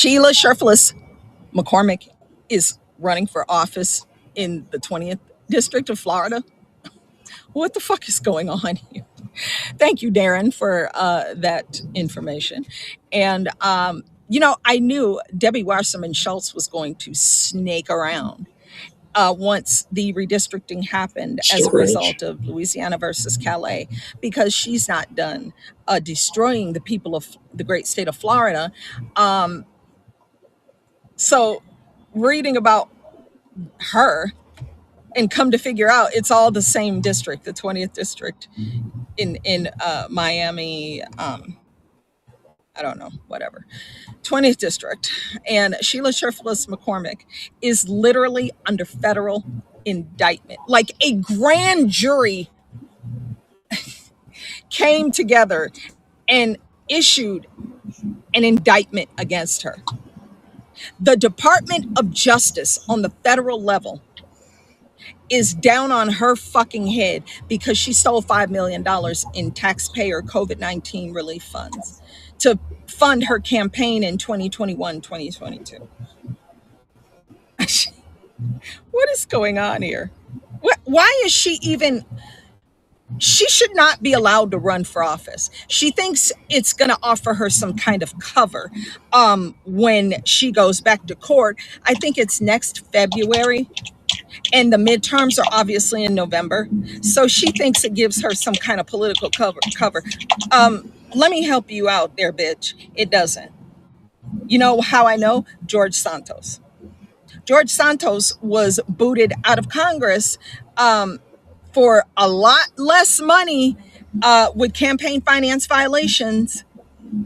Sheila Sherfless McCormick is running for office in the 20th district of Florida. What the fuck is going on here? Thank you, Darren, for that information. And, I knew Debbie Wasserman Schultz was going to snake around once the redistricting happened as a result of Louisiana versus Calais, because she's not done destroying the people of the great state of Florida. So reading about her and come to figure out it's all the same district, the 20th district in Miami, I don't know, whatever, 20th district. And Sheila Sherfless McCormick is literally under federal indictment. Like a grand jury came together and issued an indictment against her. The Department of Justice on the federal level is down on her fucking head because she stole $5 million in taxpayer COVID-19 relief funds to fund her campaign in 2021, 2022. What is going on here? Why is she even... She should not be allowed to run for office. She thinks it's going to offer her some kind of cover when she goes back to court. I think it's next February, and the midterms are obviously in November. So she thinks it gives her some kind of political cover. Let me help you out there, bitch. It doesn't. You know how I know? George Santos. George Santos was booted out of Congress for a lot less money with campaign finance violations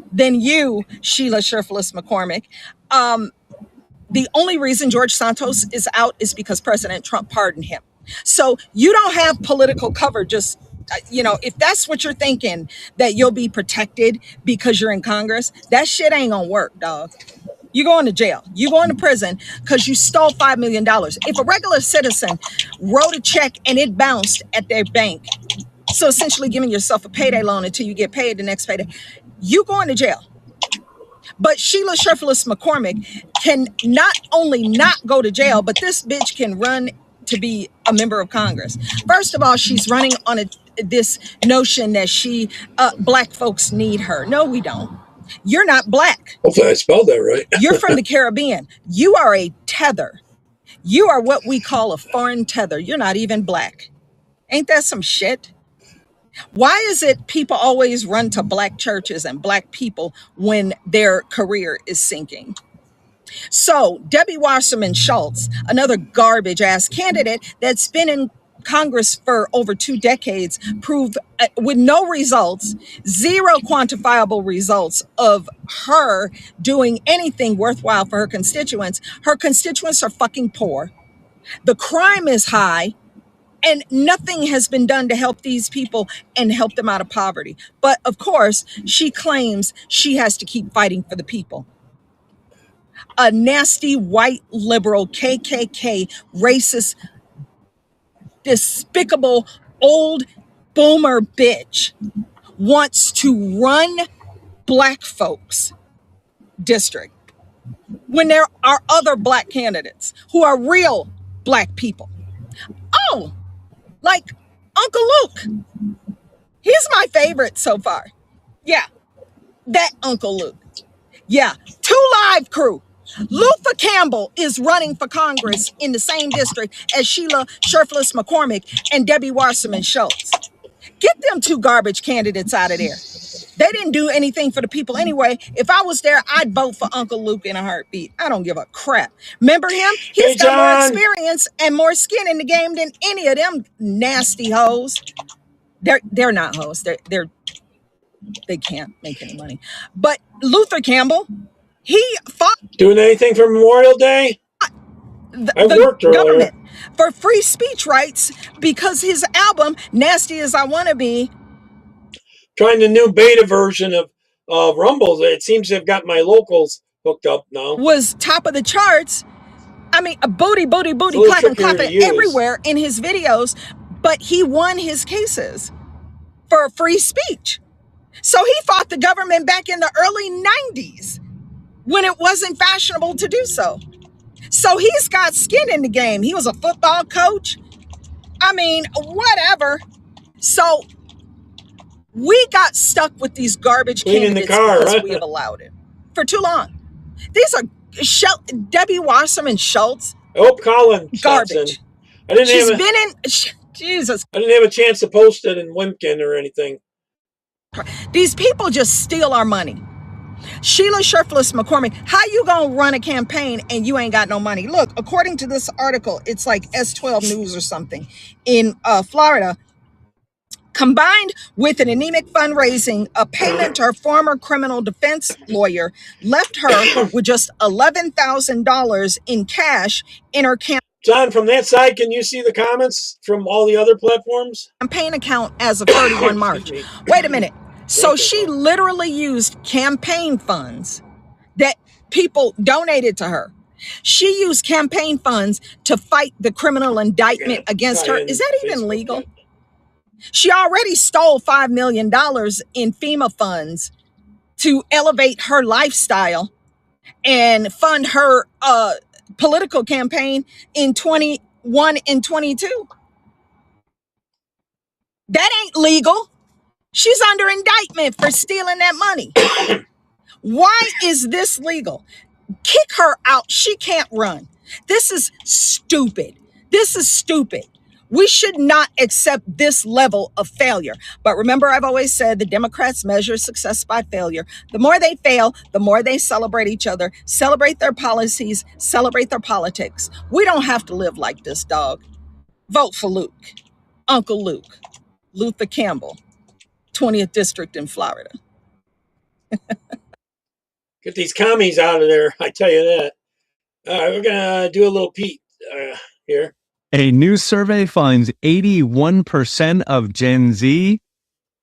than you, Sheila Sherfless McCormick. The only reason George Santos is out is because President Trump pardoned him. So you don't have political cover. Just, if that's what you're thinking, that you'll be protected because you're in Congress, that shit ain't gonna work, dog. You're going to jail. You're going to prison because you stole $5 million. If a regular citizen wrote a check and it bounced at their bank, so essentially giving yourself a payday loan until you get paid the next payday, you're going to jail. But Sheila Sherfless McCormick can not only not go to jail, but this bitch can run to be a member of Congress. First of all, she's running on this notion that black folks need her. No, we don't. You're not black. Hopefully I spelled that right. You're from the Caribbean. You are a tether. You are what we call a foreign tether. You're not even black. Ain't that some shit? Why is it people always run to black churches and black people when their career is sinking? So Debbie Wasserman Schultz, another garbage ass candidate that's been in Congress for over 2 decades, proved with no results, zero quantifiable results of her doing anything worthwhile for her constituents. Her constituents are fucking poor. The crime is high, and nothing has been done to help these people and help them out of poverty. But of course, she claims she has to keep fighting for the people. A nasty white liberal KKK racist despicable old boomer bitch wants to run black folks district when there are other black candidates who are real black people. Oh, like Uncle Luke. He's my favorite so far. Yeah, that Uncle Luke. Yeah, 2 Live crew. Luther Campbell is running for Congress in the same district as Sheila Sherfless McCormick and Debbie Wasserman Schultz. Get them 2 garbage candidates out of there. They didn't do anything for the people anyway. If I was there, I'd vote for Uncle Luke in a heartbeat. I don't give a crap. Remember him? He's got more experience and more skin in the game than any of them nasty hoes. They're not hoes. They can't make any money. But Luther Campbell, he fought doing anything for Memorial Day. I worked earlier for free speech rights because his album "Nasty as I Want to Be," trying the new beta version of Rumble. It seems to have got my locals hooked up now. Was top of the charts. I mean, a booty, clapping everywhere in his videos. But he won his cases for free speech. So he fought the government back in the early 90s. when it wasn't fashionable to do so. So he's got skin in the game. He was a football coach. I mean, whatever. So we got stuck with these garbage Cleaning the candidates car, because huh? we have allowed it for too long. These are Debbie Wasserman Schultz. I hope Colin Garbage. I didn't She's have been in. Jesus. I didn't have a chance to post it in Wimpkin or anything. These people just steal our money. Sheila Shurfless McCormick, how you gonna run a campaign and you ain't got no money? Look, according to this article, it's like S12 News or something in Florida. Combined with an anemic fundraising, a payment to her former criminal defense lawyer left her with just $11,000 in cash in her John, from that side, can you see the comments from all the other platforms? campaign account as of 31 March. Wait a minute. So she literally used campaign funds that people donated to her. She used campaign funds to fight the criminal indictment against her. Is that even legal? She already stole $5 million in FEMA funds to elevate her lifestyle and fund her political campaign in 21 and 22. That ain't legal. She's under indictment for stealing that money. Why is this legal? Kick her out. She can't run. This is stupid. This is stupid. We should not accept this level of failure. But remember, I've always said the Democrats measure success by failure. The more they fail, the more they celebrate each other, celebrate their policies, celebrate their politics. We don't have to live like this, dog. Vote for Luke, Uncle Luke, Luther Campbell, 20th District in Florida. Get these commies out of there, I tell you that. All right, we're going to do a little Pete here. A new survey finds 81% of Gen Z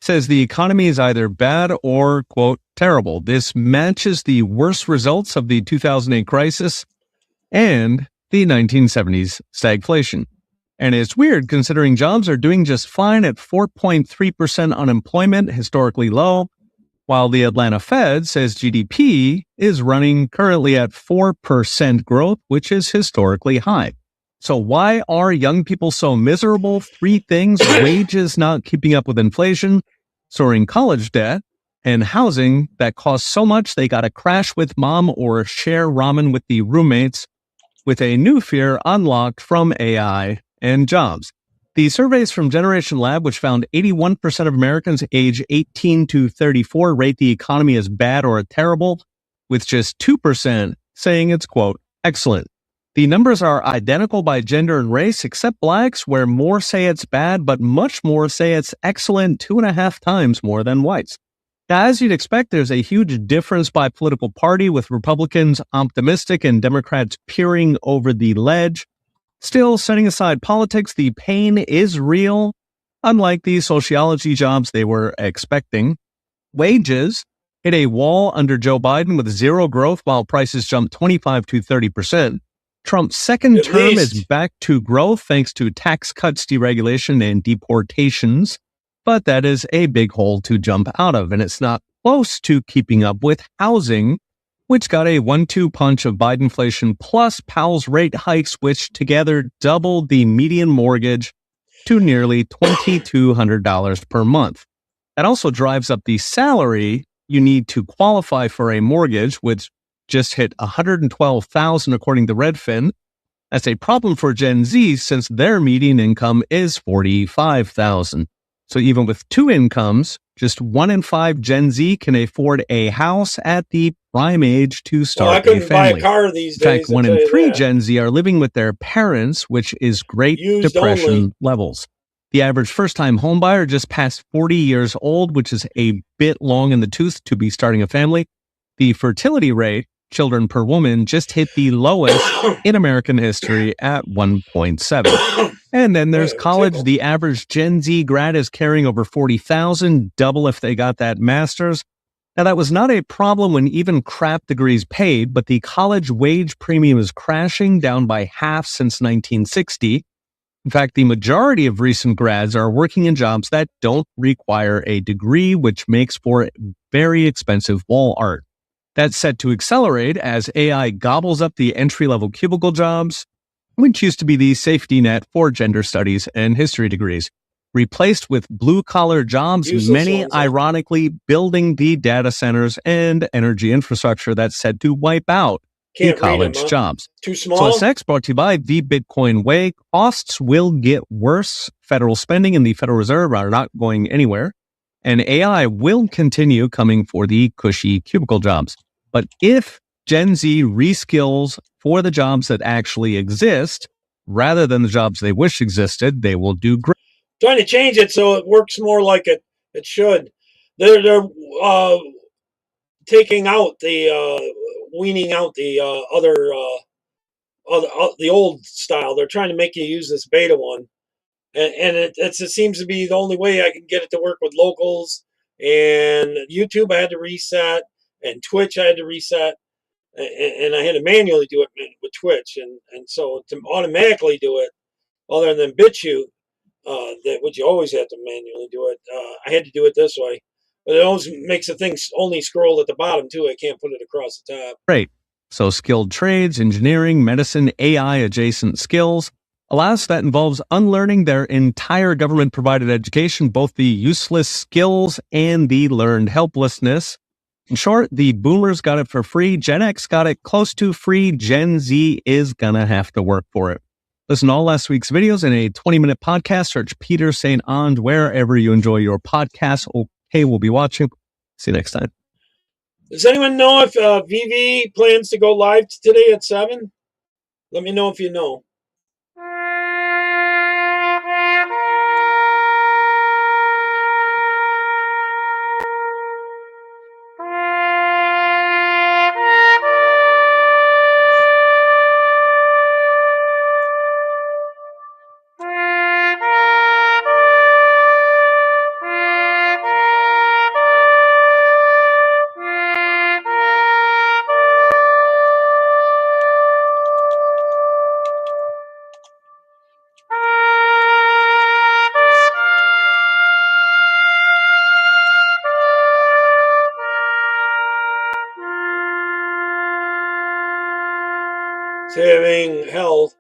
says the economy is either bad or, quote, terrible. This matches the worst results of the 2008 crisis and the 1970s stagflation. And it's weird considering jobs are doing just fine at 4.3% unemployment, historically low, while the Atlanta Fed says GDP is running currently at 4% growth, which is historically high. So why are young people so miserable? 3 things: wages not keeping up with inflation, soaring college debt, and housing that costs so much they got to crash with mom or share ramen with the roommates, with a new fear unlocked from AI and jobs. The surveys from Generation Lab, which found 81% of Americans age 18 to 34 rate the economy as bad or terrible, with just 2% saying it's, quote, excellent. The numbers are identical by gender and race, except blacks, where more say it's bad, but much more say it's excellent, 2.5 times more than whites. Now, as you'd expect, there's a huge difference by political party, with Republicans optimistic and Democrats peering over the ledge. Still, setting aside politics, the pain is real, unlike the sociology jobs they were expecting. Wages hit a wall under Joe Biden with zero growth while prices jumped 25 to 30%. Trump's second term is back to growth thanks to tax cuts, deregulation, and deportations. But that is a big hole to jump out of, and it's not close to keeping up with housing, which got a 1-2 punch of Bidenflation plus Powell's rate hikes, which together doubled the median mortgage to nearly $2,200 per month. That also drives up the salary you need to qualify for a mortgage, which just hit $112,000 according to Redfin. That's a problem for Gen Z since their median income is $45,000. So even with 2 incomes, just 1 in 5 Gen Z can afford a house at the prime age to start a family. Buy a car these days. In fact, 1 in 3 Gen Z are living with their parents, which is Great Depression levels. The average first-time homebuyer just passed 40 years old, which is a bit long in the tooth to be starting a family. The fertility rate, children per woman, just hit the lowest in American history at 1.7. And then there's college. The average Gen Z grad is carrying over $40,000, double if they got that master's. Now, that was not a problem when even crap degrees paid, but the college wage premium is crashing, down by half since 1960. In fact, the majority of recent grads are working in jobs that don't require a degree, which makes for very expensive wall art. That's set to accelerate as AI gobbles up the entry-level cubicle jobs, which used to be the safety net for gender studies and history degrees, replaced with blue-collar jobs, Useless many ones, ironically building the data centers and energy infrastructure that's said to wipe out the Can't read them, college huh? jobs. Too So small? what's next? Brought to you by the Bitcoin Way. Costs will get worse. Federal spending and the Federal Reserve are not going anywhere. And AI will continue coming for the cushy cubicle jobs. But if Gen Z reskills for the jobs that actually exist, rather than the jobs they wish existed, they will do great. Trying to change it so it works more like it should. They're taking out weaning out the the old style. They're trying to make you use this beta one, and it seems to be the only way I can get it to work with locals. And YouTube I had to reset, and Twitch I had to reset, and I had to manually do it with Twitch, and so to automatically do it, other than BitChute, that which you always have to manually do it. I had to do it this way, but it always makes the thing only scroll at the bottom too. I can't put it across the top. Great. So skilled trades, engineering, medicine, AI adjacent skills. Alas, that involves unlearning their entire government-provided education, both the useless skills and the learned helplessness. In short, the boomers got it for free. Gen X got it close to free. Gen Z is gonna have to work for it. Listen to all last week's videos in a 20-minute podcast. Search Peter St. Onge wherever you enjoy your podcasts. Okay, we'll be watching. See you next time. Does anyone know if VV plans to go live today at 7? Let me know if you know. Having hell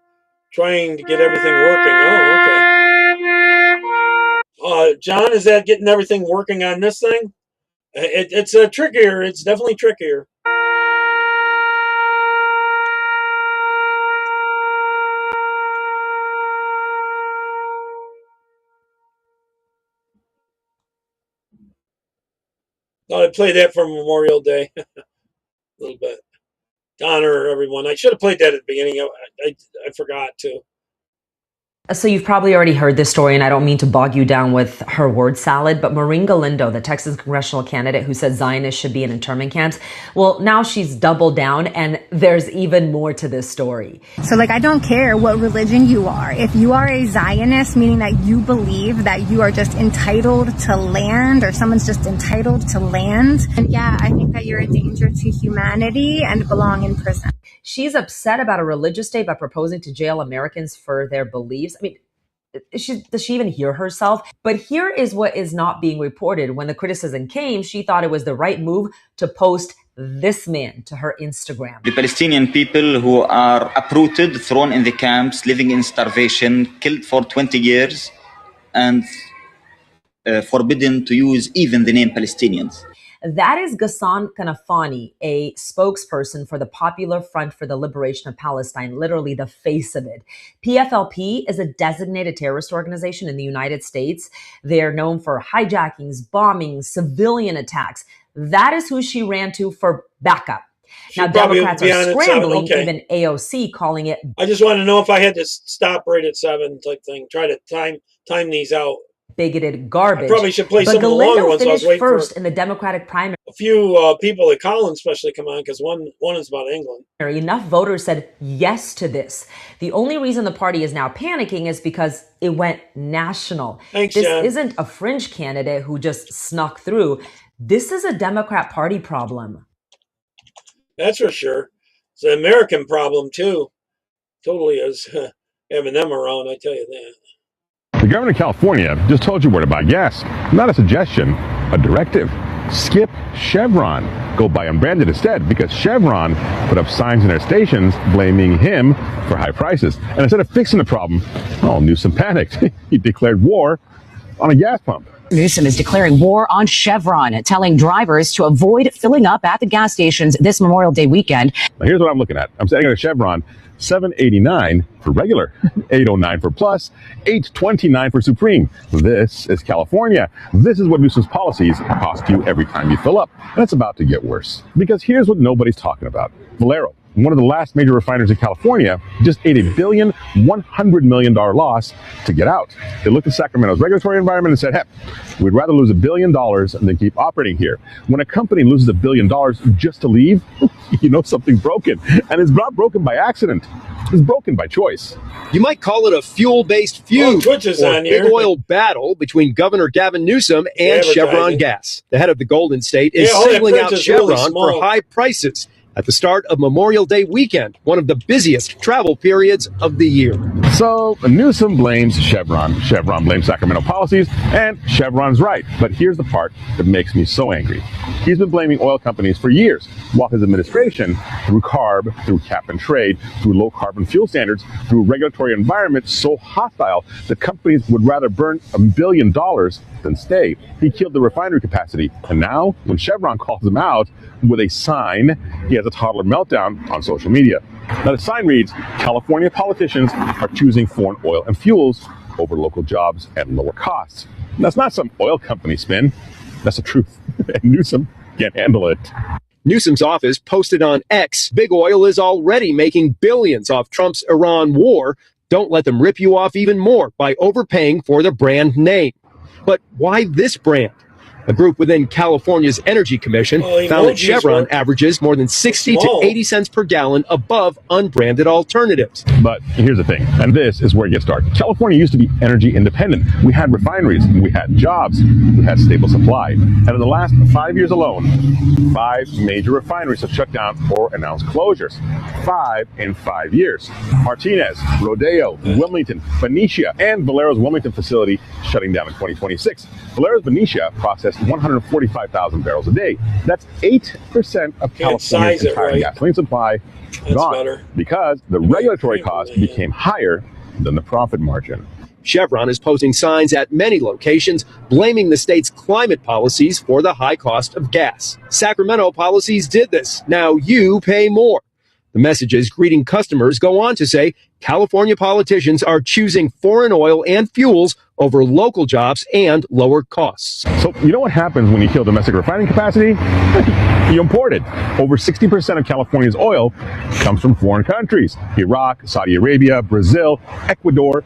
trying to get everything working. Oh, okay. John, is that getting everything working on this thing? It's trickier. It's definitely trickier. Thought I'd play that for Memorial Day a little bit to honor everyone. I should have played that at the beginning. I forgot to. So you've probably already heard this story, and I don't mean to bog you down with her word salad, but Maureen Galindo, the Texas congressional candidate who said Zionists should be in internment camps, well, now she's doubled down, and there's even more to this story. So, I don't care what religion you are. If you are a Zionist, meaning that you believe that you are just entitled to land, or someone's just entitled to land, and yeah, I think that you're a danger to humanity and belong in prison. She's upset about a religious state by proposing to jail Americans for their beliefs. I mean, does she even hear herself? But here is what is not being reported. When the criticism came, she thought it was the right move to post this man to her Instagram. The Palestinian people who are uprooted, thrown in the camps, living in starvation, killed for 20 years, and forbidden to use even the name Palestinians. That is Ghassan Kanafani, a spokesperson for the Popular Front for the Liberation of Palestine, literally the face of it. PFLP is a designated terrorist organization in the United States. They're known for hijackings, bombings, civilian attacks. That is who she ran to for backup. Now, Democrats are scrambling, even AOC calling it. I just want to know if I had to stop right at 7 type thing. Try to time these out. Bigoted garbage. I probably should play some of the longer ones. But Galindo finished first in the Democratic primary. A few people at Collins especially come on because one is about England. Enough voters said yes to this. The only reason the party is now panicking is because it went national. Thanks, this John. Isn't a fringe candidate who just snuck through. This is a Democrat Party problem. That's for sure. It's an American problem too. Totally is having them around, I tell you that. The governor of California just told you where to buy gas. Not a suggestion, a directive. skip Chevron. Go buy unbranded instead, because Chevron put up signs in their stations blaming him for high prices. And instead of fixing the problem, Newsom panicked. He declared war on a gas pump. Newsom is declaring war on Chevron, telling drivers to avoid filling up at the gas stations this Memorial Day weekend. Now here's what I'm looking at. I'm setting at a Chevron, $7.89 for regular, $8.09 for plus, $8.29 for Supreme. This is California. This is what Newsom's policies cost you every time you fill up. And it's about to get worse. Because here's what nobody's talking about. Valero, one of the last major refiners in California, just ate $1 billion loss to get out. They looked at Sacramento's regulatory environment and said, heck, we'd rather lose $1 billion than keep operating here. When a company loses $1 billion just to leave, you know something's broken. And it's not broken by accident. It's broken by choice. You might call it a fuel-based feud or big oil battle between Governor Gavin Newsom and Chevron Gas. The head of the Golden State is singling out Chevron for high prices at the start of Memorial Day weekend, one of the busiest travel periods of the year. So Newsom blames Chevron. Chevron blames Sacramento policies, and Chevron's right. But here's the part that makes me so angry. He's been blaming oil companies for years, while his administration, through CARB, through cap and trade, through low carbon fuel standards, through a regulatory environment so hostile that companies would rather burn $1 billion than stay. He killed the refinery capacity. And now, when Chevron calls him out with a sign, he has a toddler meltdown on social media. Now the sign reads, California politicians are choosing foreign oil and fuels over local jobs and lower costs. And that's not some oil company spin. That's the truth. And Newsom can't handle it. Newsom's office posted on X, big oil is already making billions off Trump's Iran war. Don't let them rip you off even more by overpaying for the brand name. But why this brand? A group within California's Energy Commission found that Chevron averages more than 60 to 80 cents per gallon above unbranded alternatives. But here's the thing, and this is where it gets dark. California used to be energy independent. We had refineries, we had jobs, we had stable supply. And in the last 5 years alone, 5 major refineries have shut down or announced closures. 5 in 5 years. Martinez, Rodeo, Wilmington, Benicia, and Valero's Wilmington facility shutting down in 2026. Valero's Benicia processed 145,000 barrels a day. That's 8% of California's entire gasoline supply gone because the regulatory cost became higher than the profit margin. Chevron is posting signs at many locations blaming the state's climate policies for the high cost of gas. Sacramento policies did this. Now you pay more. The messages greeting customers go on to say California politicians are choosing foreign oil and fuels over local jobs and lower costs. So you know what happens when you kill domestic refining capacity? You import it. Over 60% of California's oil comes from foreign countries. Iraq, Saudi Arabia, Brazil, Ecuador,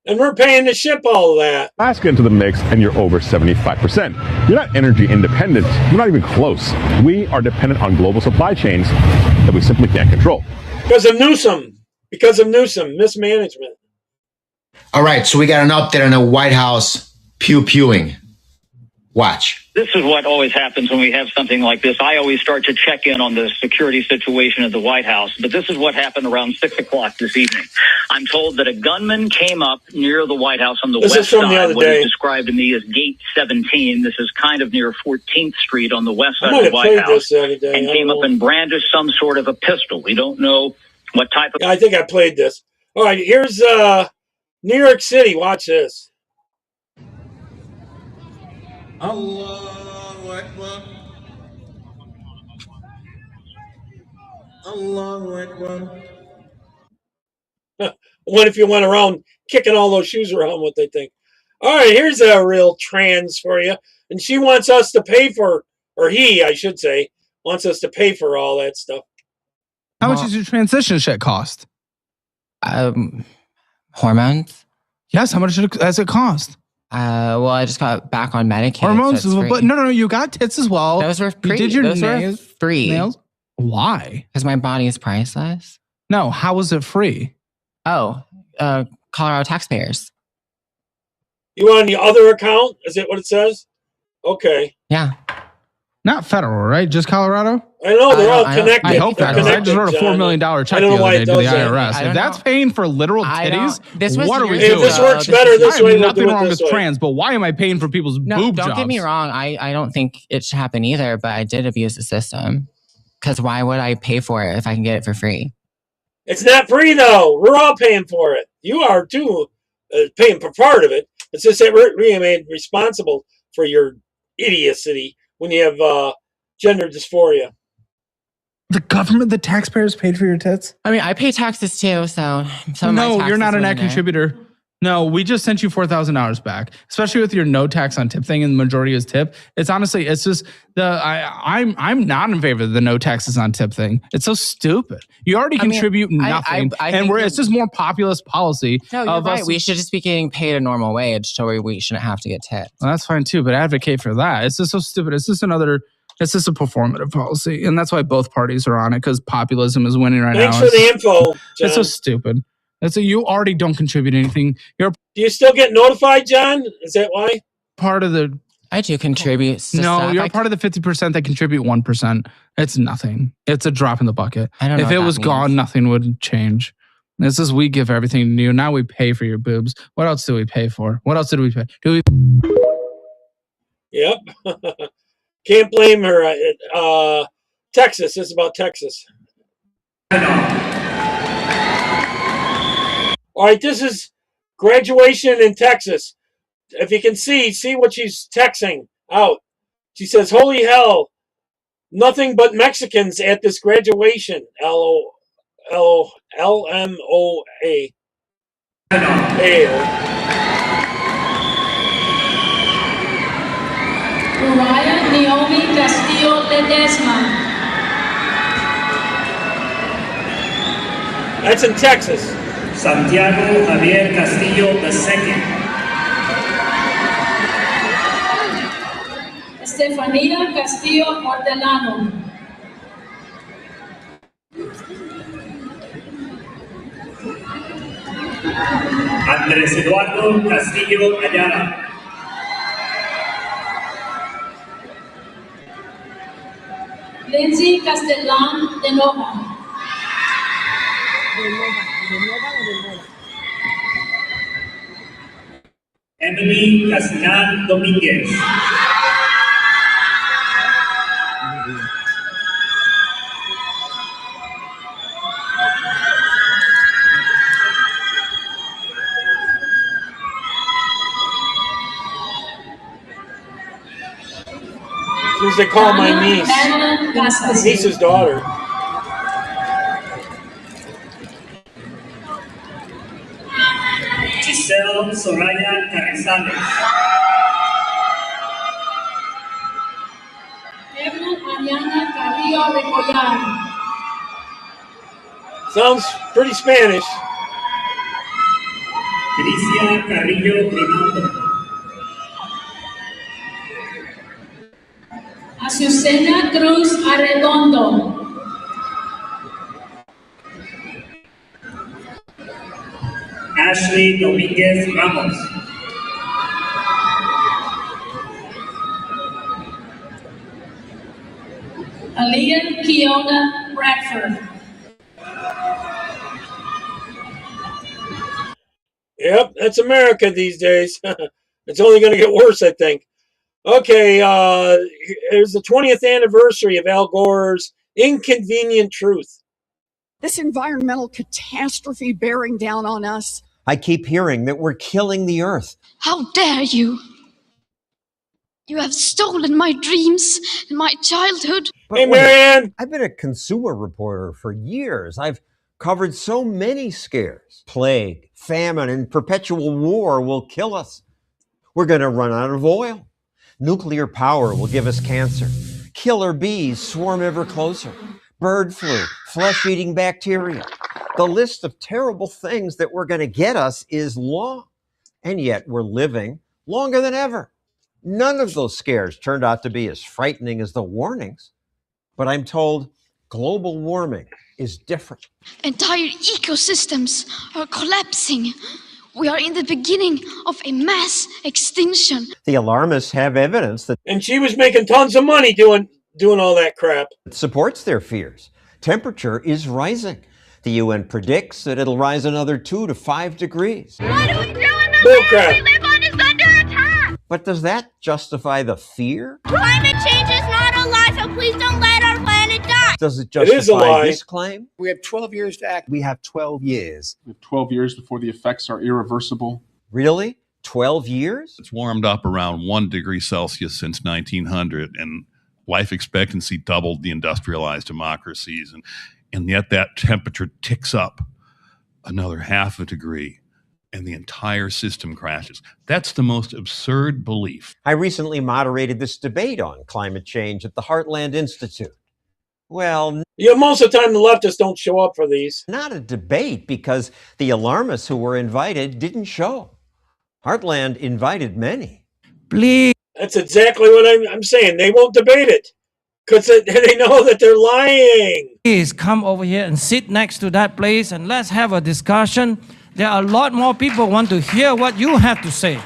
and we're paying to ship all of that. Alaska into the mix, and you're over 75%. You're not energy independent. You're not even close. We are dependent on global supply chains that we simply can't control. Because of Newsom. Mismanagement. All right, so we got an update on the White House pew-pewing. Watch. This is what always happens when we have something like this. I always start to check in on the security situation at the White House, but this is what happened around 6 o'clock this evening. I'm told that a gunman came up near the White House on the west side, what is described to me as Gate 17. This is kind of near 14th Street on the west side of the White House, and came up and brandished some sort of a pistol. We don't know what type of... I think I played this. All right, here's New York City. Watch this. Allahu Akbar. Allahu Akbar. What if you went around kicking all those shoes around, what they think? All right, here's a real trans for you. And she wants us to pay for, or he, I should say, wants us to pay for all that stuff. How much does your transition shit cost? Hormones? Yes, how much does it cost? Well, I just got back on Medicaid. Hormones, so but no, you got tits as well. Those were free. You did your Those nails, were free. Nails? Why? Because my body is priceless. No, how was it free? Oh, Colorado taxpayers. You on the other account? Is it what it says? Okay. Yeah. Not federal, right? Just Colorado? I know they're all connected. I hope that. I just wrote a $4 million check the other day to the IRS. If that's paying for literal titties, what are we doing? If this works better this way, we'll do it this way. Nothing wrong with trans, but why am I paying for people's boob jobs? Don't get me wrong. I don't think it should happen either, but I did abuse the system. Because why would I pay for it if I can get it for free? It's not free, though. We're all paying for it. You are, too, paying for part of it. It's just that we're made responsible for your idiocy when you have gender dysphoria. The government, the taxpayers paid for your tits? I mean, I pay taxes too, so no, you're not a net contributor. No, we just sent you $4,000 back, especially with your no tax on tip thing, and the majority is tip. It's honestly, it's just I'm not in favor of the no taxes on tip thing. It's so stupid. You already contribute nothing, and it's just more populist policy. No, you're right. We should just be getting paid a normal wage, so we shouldn't have to get tipped. Well, that's fine too, but advocate for that. It's just so stupid. It's just a performative policy, and that's why both parties are on it, because populism is winning right now. Thanks for the info, John. It's so stupid. You already don't contribute anything. Do you still get notified, John? Is that why? Part of the... I do contribute. No, you're part of the 50% that contribute 1%. It's nothing. It's a drop in the bucket. I don't know if it was gone, nothing would change. This is, we give everything to you. Now we pay for your boobs. What else do we pay for? What else did we pay? Yep. Can't blame her. Texas. This is about Texas. All right, this is graduation in Texas. If you can see what she's texting out. She says, "Holy hell, nothing but Mexicans at this graduation." LMOA. Uriah Naomi Castillo Ledesma. That's in Texas. Santiago Javier Castillo II. Estefanía Castillo Hortelano. Andrés Eduardo Castillo Ayala. Lindsay Castellán de Nova. Emily Castellán Domínguez. As they call my niece's daughter. Giselle Soraya Carrizales. Evelyn Mariana Carrillo Recollar. Sounds pretty Spanish. Alicia Carrillo Grimaldo. Azucena Cruz Arredondo. Ashley Domínguez Ramos. Aaliyah Kiona Bradford. Yep, that's America these days. It's only going to get worse, I think. Okay, here's the 20th anniversary of Al Gore's Inconvenient Truth. This environmental catastrophe bearing down on us. I keep hearing that we're killing the earth. How dare you? You have stolen my dreams and my childhood. Hey, Marianne! I've been a consumer reporter for years. I've covered so many scares. Plague, famine, and perpetual war will kill us. We're going to run out of oil. Nuclear power will give us cancer. Killer bees swarm ever closer. Bird flu, flesh-eating bacteria. The list of terrible things that were going to get us is long. And yet we're living longer than ever. None of those scares turned out to be as frightening as the warnings. But I'm told global warming is different. Entire ecosystems are collapsing. We are in the beginning of a mass extinction. The alarmists have evidence that And she was making tons of money doing all that crap. supports their fears. Temperature is rising. The UN predicts that it'll rise another 2 to 5 degrees. What do we do in the Bull land crap. we live on is under attack? But does that justify the fear? Climate change is not a lie, so please don't let our planet die. Does it It is a justify lie. this claim? We have 12 years to act. We have 12 years. We have 12 years before the effects are irreversible. Really? 12 years? It's warmed up around 1 degree Celsius since 1900, and life expectancy doubled the industrialized democracies. And yet that temperature ticks up another half a degree, and the entire system crashes. That's the most absurd belief. I recently moderated this debate on climate change at the Heartland Institute. Well, Yeah, most of the time the leftists don't show up for these. not a debate because the alarmists who were invited didn't show. Heartland invited many. Please. That's exactly what I'm saying. They won't debate it because they know that they're lying. Please come over here and sit next to that place and let's have a discussion. There are a lot more people who want to hear what you have to say.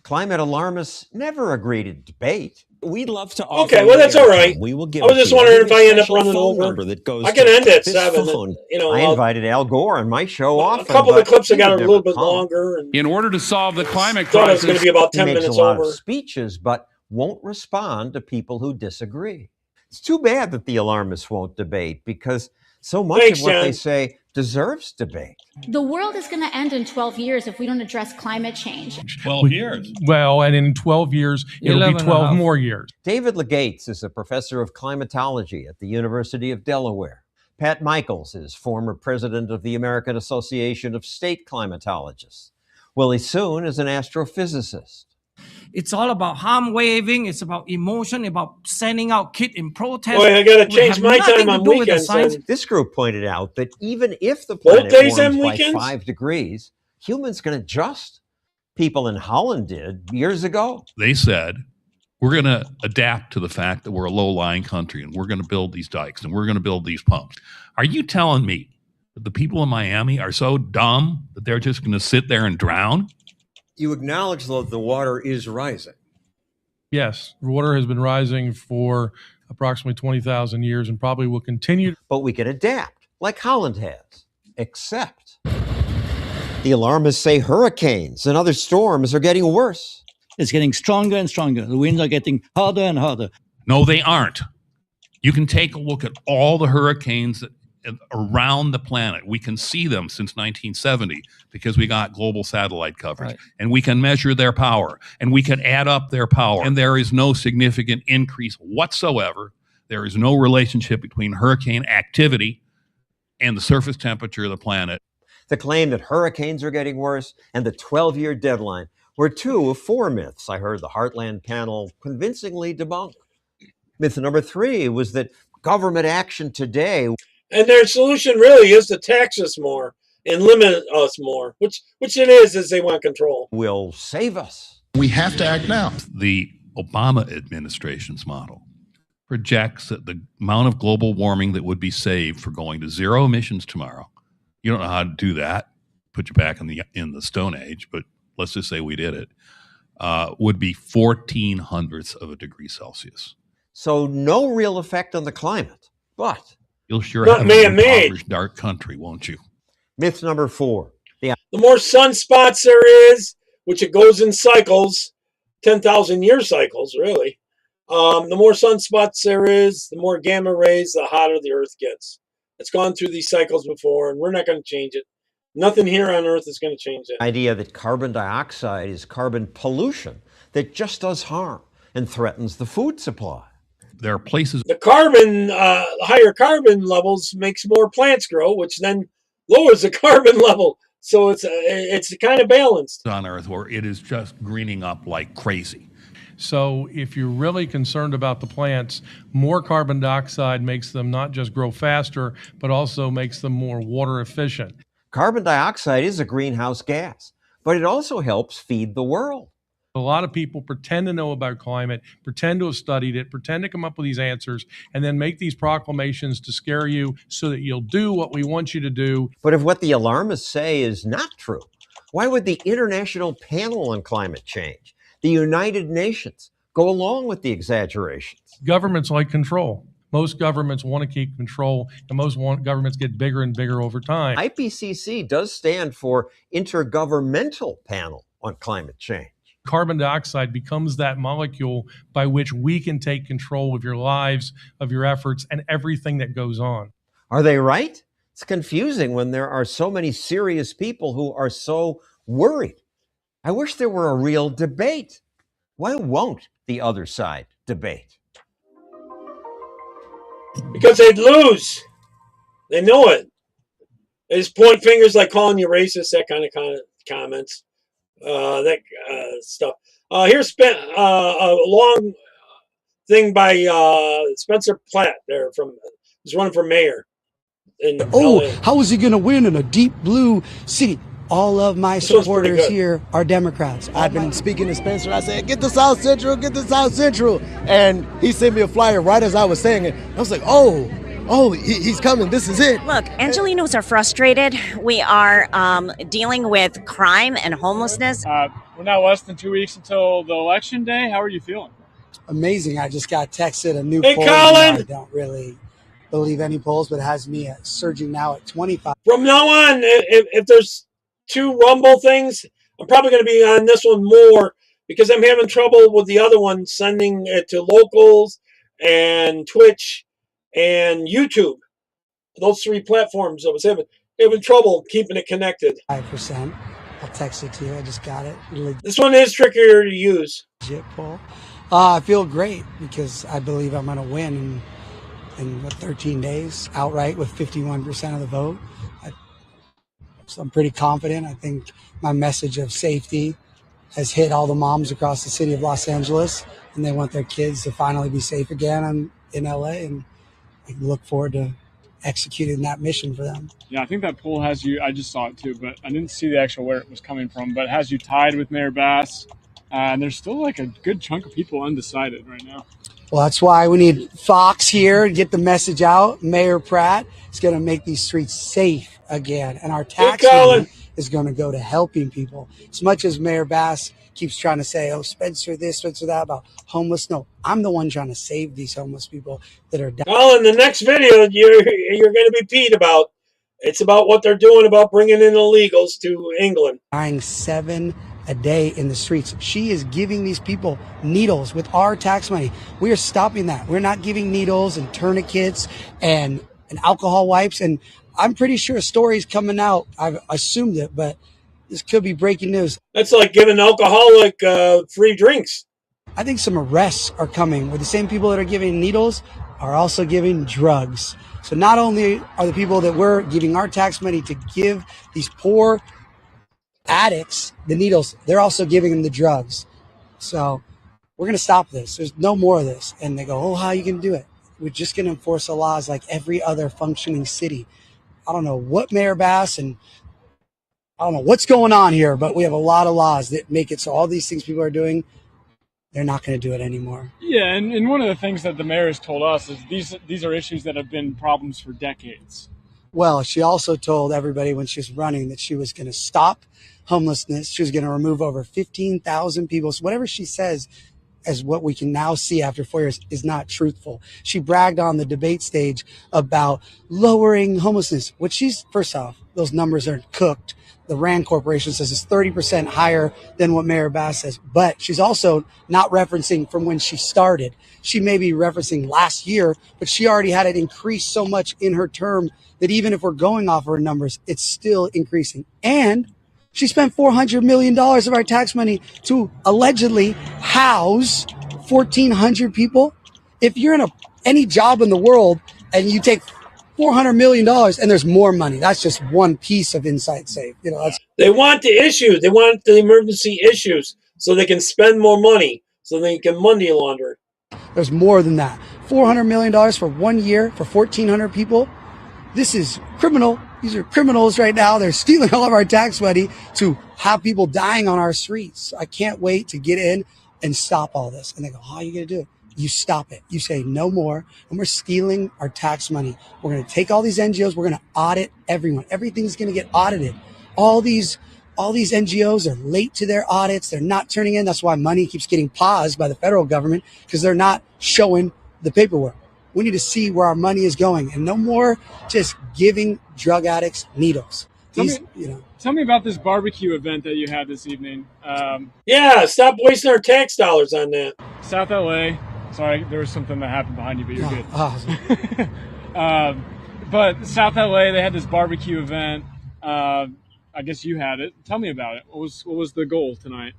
Climate alarmists never agree to debate. We'd love to offer. Okay, well, that's all right. We will give I was it just to you. wondering I'll if I give you end a up special running phone over. number that goes I can to end at this 7. phone. I invited Al Gore on my show a often. couple of the but clips I he got a would little never bit come. longer. And In order to solve the climate thought it was going to crisis, be about He 10 makes minutes a lot over. of speeches, but won't respond to people who disagree. It's too bad that the alarmists won't debate because so much Thanks, of what they John. say deserves debate. The world is going to end in 12 years if we don't address climate change. 12 years. Well, and in 12 years, it'll 11 be and a 12 half. more years. David Legates is a professor of climatology at the University of Delaware. Pat Michaels is former president of the American Association of State Climatologists. Willie Soon is an astrophysicist. It's all about arm waving. It's about emotion, about sending out kids in protest. Boy, I got to It change have my nothing time to on do with the weekends. science. And This group pointed out that even if the Both planet days warms and by weekends? 5 degrees, humans can adjust. People in Holland did years ago. They said, we're going to adapt to the fact that we're a low-lying country, and we're going to build these dikes, and we're going to build these pumps. Are you telling me that the people in Miami are so dumb that they're just going to sit there and drown? You acknowledge, though, the water is rising. Yes, water has been rising for approximately 20,000 years and probably will continue. But we can adapt, like Holland has. Except the alarmists say hurricanes and other storms are getting worse. It's getting stronger and stronger. The winds are getting harder and harder. No, they aren't. You can take a look at all the hurricanes that around the planet. We can see them since 1970 because we got global satellite coverage, Right. and we can measure their power, and we can add up their power, and there is no significant increase whatsoever. There is no relationship between hurricane activity and the surface temperature of the planet. The claim that hurricanes are getting worse and the 12-year deadline were 2 of 4 myths I heard the Heartland panel convincingly debunk. Myth number 3 was that government action today And their solution really is to tax us more and limit us more, which it is as they want control. will save us. We have to act now. The Obama administration's model projects that the amount of global warming that would be saved for going to zero emissions tomorrow, you don't know how to do that, put you back in the Stone Age, but let's just say we did it, would be 0.14 of a degree Celsius. So no real effect on the climate. But You'll sure Not have man-made. an impoverished dark country, won't you? myth number 4. The more sunspots there is, which it goes in cycles, 10,000 year cycles, really. The more sunspots there is, the more gamma rays, the hotter the Earth gets. It's gone through these cycles before, and we're not going to change it. Nothing here on Earth is going to change it. Idea that carbon dioxide is carbon pollution that just does harm and threatens the food supply. There are places The carbon, higher carbon levels makes more plants grow, which then lowers the carbon level. So it's kind of balanced. on Earth where it is just greening up like crazy. So if you're really concerned about the plants, more carbon dioxide makes them not just grow faster, but also makes them more water efficient. Carbon dioxide is a greenhouse gas, but it also helps feed the world. A lot of people pretend to know about climate, pretend to have studied it, pretend to come up with these answers, and then make these proclamations to scare you so that you'll do what we want you to do. But if what the alarmists say is not true, Why would the International Panel on Climate Change, the United Nations, go along with the exaggerations? Governments like control. Most governments want to keep control, and governments get bigger and bigger over time. IPCC does stand for Intergovernmental Panel on Climate Change. Carbon dioxide becomes that molecule by which we can take control of your lives, of your efforts, and everything that goes on. Are they right? It's confusing when there are so many serious people who are so worried. I wish there were a real debate. Why won't the other side debate? Because they'd lose. They know it. They just point fingers like calling you racist, that kind of comments. Stuff. Here's a long thing by Spencer Platt there he's running for mayor in LA. How is he going to win in a deep blue city? All of my supporters here are Democrats. I've been speaking to Spencer. I said, get the South Central, get the South Central. And he sent me a flyer right as I was saying it. I was like, he's coming. This is it. Look, Angelinos are frustrated. We are dealing with crime and homelessness. We're now less than 2 weeks until the election day. How are you feeling? Amazing. I just got texted a new poll. Colin! I don't really believe any polls, but it has me surging now at 25. From now on, if there's two Rumble things, I'm probably going to be on this one more because I'm having trouble with the other one, sending it to locals and Twitch and YouTube. Those three platforms, I was having trouble keeping it connected. 5%. I'll text it to you. I just got it. This one is trickier to use. Legit poll. I feel great because I believe I'm going to win in 13 days outright with 51% of the vote. So I'm pretty confident. I think my message of safety has hit all the moms across the city of Los Angeles, and they want their kids to finally be safe again in LA, and I look forward to executing that mission for them. Yeah, I think that poll has you, I just saw it too, but I didn't see the actual where it was coming from, but it has you tied with Mayor Bass, and there's still like a good chunk of people undecided right now. Well, that's why we need Fox here to get the message out. Mayor Pratt is going to make these streets safe again, and our tax money is going to go to helping people. As much as Mayor Bass keeps trying to say, oh, Spencer this, Spencer that about homeless. No, I'm the one trying to save these homeless people that are dying. Well, in the next video, you're going to be peed about. It's about what they're doing about bringing in illegals to England. Dying 7 a day in the streets. She is giving these people needles with our tax money. We are stopping that. We're not giving needles and tourniquets and alcohol wipes. And I'm pretty sure a story's coming out. I've assumed it, but this could be breaking news. That's like giving alcoholic free drinks. I think some arrests are coming where the same people that are giving needles are also giving drugs. So not only are the people that we're giving our tax money to give these poor addicts the needles, they're also giving them the drugs. So we're going to stop this. There's no more of this. And they go, oh, how are you going to do it? We're just going to enforce the laws like every other functioning city. I don't know what Mayor Bass and I don't know what's going on here, but we have a lot of laws that make it so all these things people are doing, they're not going to do it anymore. Yeah, and one of the things that the mayor has told us is these are issues that have been problems for decades. Well, she also told everybody when she was running that she was going to stop homelessness. She was going to remove over 15,000 people. So whatever she says, as what we can now see after 4 years, is not truthful. She bragged on the debate stage about lowering homelessness, which she's, first off, those numbers are cooked. The RAND Corporation says it's 30% higher than what Mayor Bass says. But she's also not referencing from when she started. She may be referencing last year, but she already had it increase so much in her term that even if we're going off her numbers, it's still increasing. And she spent $400 million of our tax money to allegedly house 1,400 people. If you're in any job in the world and you take $400 million and there's more money, that's just one piece of Inside Safe. You know, they want the issue. They want the emergency issues so they can spend more money, so they can money launder. There's more than that. $400 million for 1 year for 1,400 people. This is criminal. These are criminals right now. They're stealing all of our tax money to have people dying on our streets. I can't wait to get in and stop all this. And they go, how are you going to do it? You stop it. You say no more. And we're stealing our tax money. We're going to take all these NGOs. We're going to audit everyone. Everything's going to get audited. All these all these NGOs are late to their audits. They're not turning in. That's why money keeps getting paused by the federal government, because they're not showing the paperwork. We need to see where our money is going, and no more just giving drug addicts needles. Tell me about this barbecue event that you had this evening. Yeah, stop wasting our tax dollars on that. South LA. Sorry, there was something that happened behind you, but you're good. But South LA, they had this barbecue event. I guess you had it. Tell me about it. What was the goal tonight?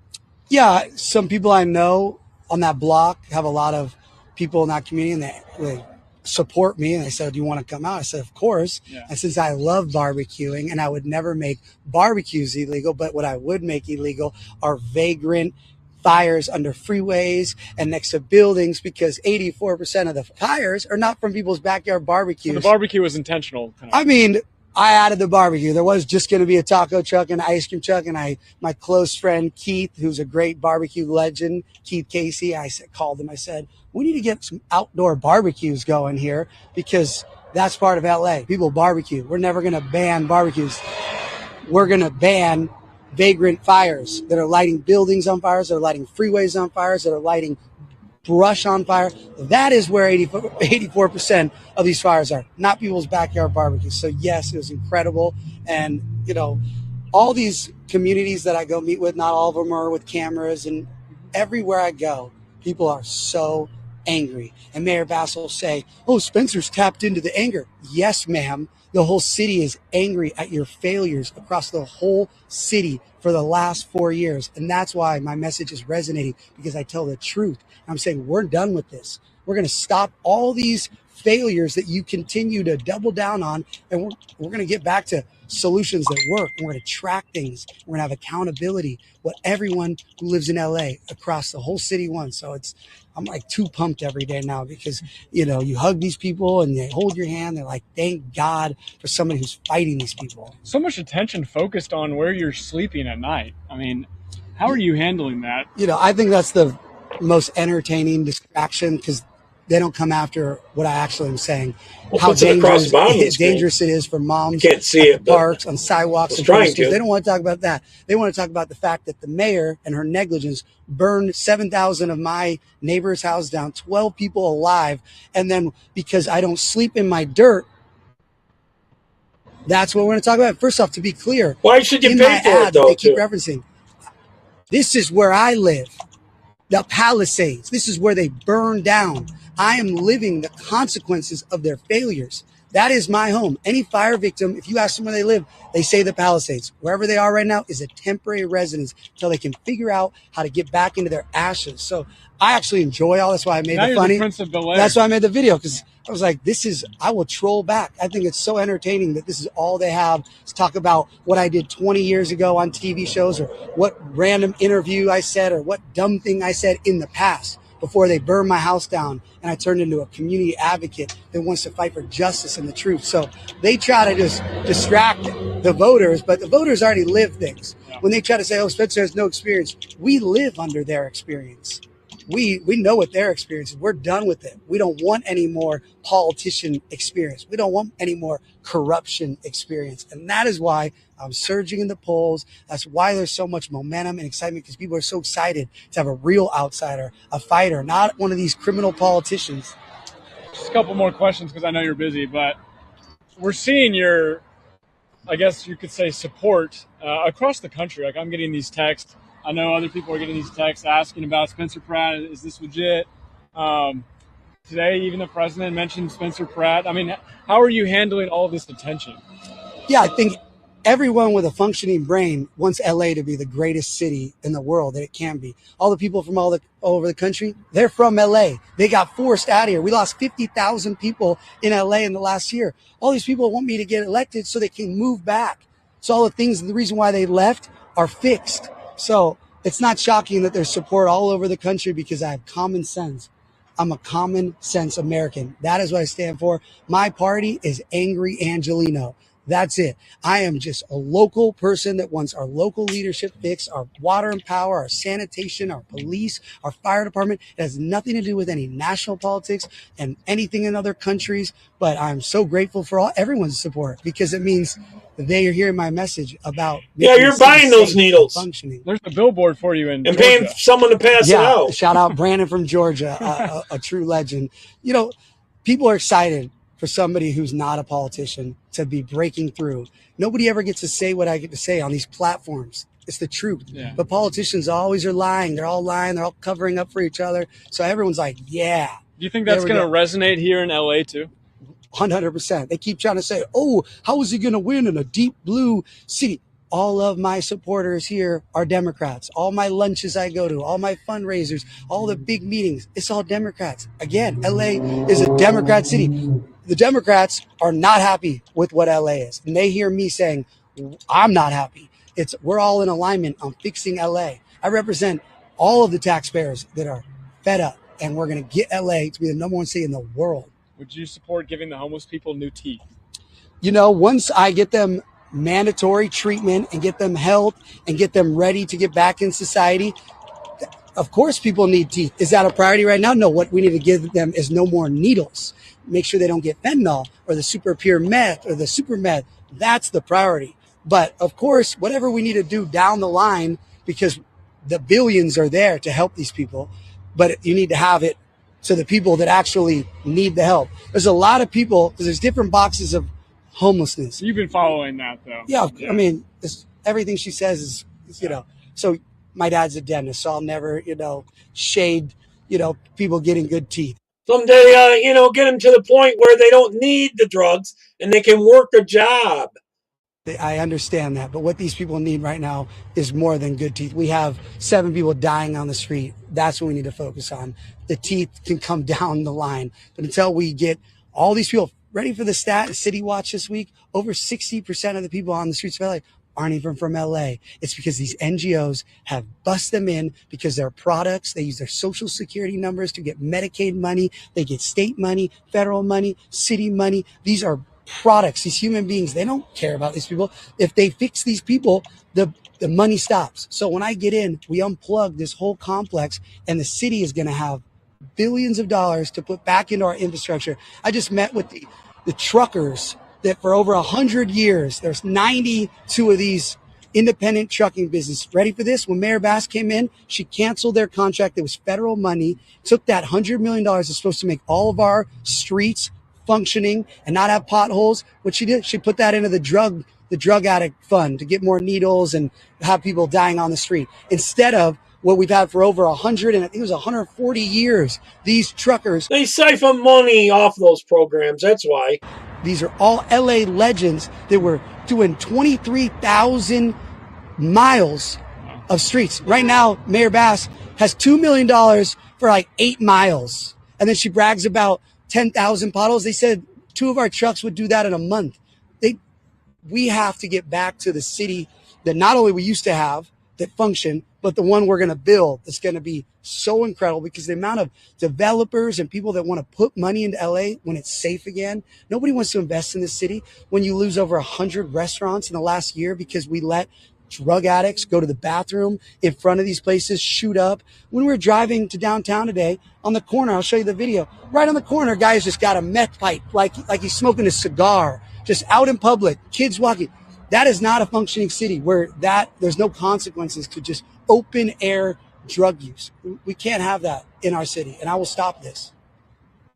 Yeah, some people I know on that block have a lot of people in that community, and they support me. And they said, "Do you want to come out?" I said, "Of course." Yeah. And since I love barbecuing, and I would never make barbecues illegal, but what I would make illegal are vagrant fires under freeways and next to buildings, because 84% of the fires are not from people's backyard barbecues. So the barbecue was intentional tonight. I mean, I added the barbecue. There was just going to be a taco truck and an ice cream truck, and my close friend Keith, who's a great barbecue legend, Keith Casey, called him. I said, we need to get some outdoor barbecues going here, because that's part of LA. People barbecue. We're never going to ban barbecues. We're going to ban vagrant fires that are lighting buildings on fires, that are lighting freeways on fires, that are lighting brush on fire. That is where 84% of these fires are, not people's backyard barbecues. So yes, it was incredible. And, all these communities that I go meet with, not all of them are with cameras, and everywhere I go, people are so angry. And Mayor Bass will say, "Oh, Spencer's tapped into the anger." Yes, ma'am. The whole city is angry at your failures across the whole city for the last 4 years. And that's why my message is resonating, because I tell the truth. I'm saying we're done with this. We're going to stop all these failures that you continue to double down on, and we're going to get back to solutions that work. And we're going to track things. We're going to have accountability, what everyone who lives in LA across the whole city wants. So I'm like too pumped every day now, because, you hug these people and they hold your hand. They're like, thank God for somebody who's fighting these people. So much attention focused on where you're sleeping at night. I mean, how are you handling that? I think that's the most entertaining distraction, because they don't come after what I actually am saying. How dangerous it is for moms can't see at the parks, on sidewalks, and schools. They don't want to talk about that. They want to talk about the fact that the mayor and her negligence burned 7,000 of my neighbors' houses down, 12 people alive, and then because I don't sleep in my dirt, that's what we're going to talk about. First off, to be clear, why should you pay for it, though? They keep referencing, this is where I live. The Palisades. This is where they burned down. I am living the consequences of their failures. That is my home. Any fire victim, if you ask them where they live, they say the Palisades. Wherever they are right now is a temporary residence until they can figure out how to get back into their ashes. So I actually enjoy all. That's why I made it funny. That's why I made the video, because I was like, I will troll back. I think it's so entertaining that this is all they have to talk about what I did 20 years ago on TV shows, or what random interview I said, or what dumb thing I said in the past before they burned my house down and I turned into a community advocate that wants to fight for justice and the truth. So they try to just distract the voters, but the voters already live things. When they try to say, oh, Spencer has no experience, we live under their experience. We know what their experience is. We're done with it. We don't want any more politician experience. We don't want any more corruption experience. And that is why I'm surging in the polls. That's why there's so much momentum and excitement, because people are so excited to have a real outsider, a fighter, not one of these criminal politicians. Just a couple more questions, because I know you're busy, but we're seeing your, I guess you could say, support across the country. Like, I'm getting these texts. I know other people are getting these texts asking about Spencer Pratt. Is this legit? Today, even the president mentioned Spencer Pratt. I mean, how are you handling all this attention? Yeah, I think everyone with a functioning brain wants LA to be the greatest city in the world that it can be. All the people from all over the country, they're from LA. They got forced out of here. We lost 50,000 people in LA in the last year. All these people want me to get elected so they can move back. So all the things, the reason why they left are fixed. So it's not shocking that there's support all over the country, because I have common sense. I'm a common sense American. That is what I stand for. My party is Angry Angelino. That's it. I am just a local person that wants our local leadership fixed, our water and power, our sanitation, our police, our fire department. It has nothing to do with any national politics and anything in other countries. But I'm so grateful for everyone's support, because it means they are hearing my message about Yeah, you're buying those needles. Functioning. There's a billboard for you in and Georgia. paying someone to pass it out. Shout out Brandon from Georgia, a true legend. You know, people are excited for somebody who's not a politician to be breaking through. Nobody ever gets to say what I get to say on these platforms. It's the truth. Yeah. But politicians always are lying. They're all lying. They're all covering up for each other. So everyone's like, yeah. Do you think that's going to resonate here in LA too? 100%. They keep trying to say, oh, how is he going to win in a deep blue city? All of my supporters here are Democrats. All my lunches I go to, all my fundraisers, all the big meetings, it's all Democrats. Again, LA is a Democrat city. The Democrats are not happy with what LA is. And they hear me saying, I'm not happy. We're all in alignment on fixing LA. I represent all of the taxpayers that are fed up, and we're going to get LA to be the number one city in the world. Would you support giving the homeless people new teeth? You know, once I get them mandatory treatment and get them help and get them ready to get back in society, of course people need teeth. Is that a priority right now? No, what we need to give them is no more needles. Make sure they don't get fentanyl or the super pure meth or the super meth. That's the priority. But of course, whatever we need to do down the line, because the billions are there to help these people, but you need to have it to the people that actually need the help. There's a lot of people, because there's different boxes of homelessness. You've been following that though. Yeah. I mean, everything she says is, you know, so my dad's a dentist, so I'll never, shade, people getting good teeth. Someday, get them to the point where they don't need the drugs and they can work a job. I understand that, but what these people need right now is more than good teeth. We have 7 people dying on the street. That's what we need to focus on. The teeth can come down the line, but until we get all these people ready for the stat, City Watch this week, over 60% of the people on the streets of LA aren't even from LA. It's because these NGOs have busted them in because they're products. They use their social security numbers to get Medicaid money. They get state money, federal money, city money. These are products, these human beings. They don't care about these people. If they fix these people, the money stops. So when I get in, we unplug this whole complex, and the city is going to have billions of dollars to put back into our infrastructure. I just met with the truckers that for over 100 years, there's 92 of these independent trucking business. Ready for this? When Mayor Bass came in, she canceled their contract. That was federal money, took that $100 million that's supposed to make all of our streets functioning and not have potholes. What she did, she put that into the drug addict fund to get more needles and have people dying on the street, instead of what we've had for over 100 and I think it was 140 years. These truckers, they siphon money off those programs. That's why. These are all LA legends that were doing 23,000 miles of streets. Right now, Mayor Bass has $2 million for like 8 miles. And then she brags about 10,000 potholes. They said 2 of our trucks would do that in a month. We have to get back to the city that not only we used to have that function, but the one we're going to build that's going to be so incredible, because the amount of developers and people that want to put money into LA when it's safe again, nobody wants to invest in this city. When you lose over 100 restaurants in the last year because we let drug addicts go to the bathroom in front of these places, shoot up. When we were driving to downtown today, on the corner, I'll show you the video, right on the corner, guys just got a meth pipe, like he's smoking a cigar, just out in public, kids walking. That is not a functioning city where there's no consequences to just open air drug use. We can't have that in our city, and I will stop this.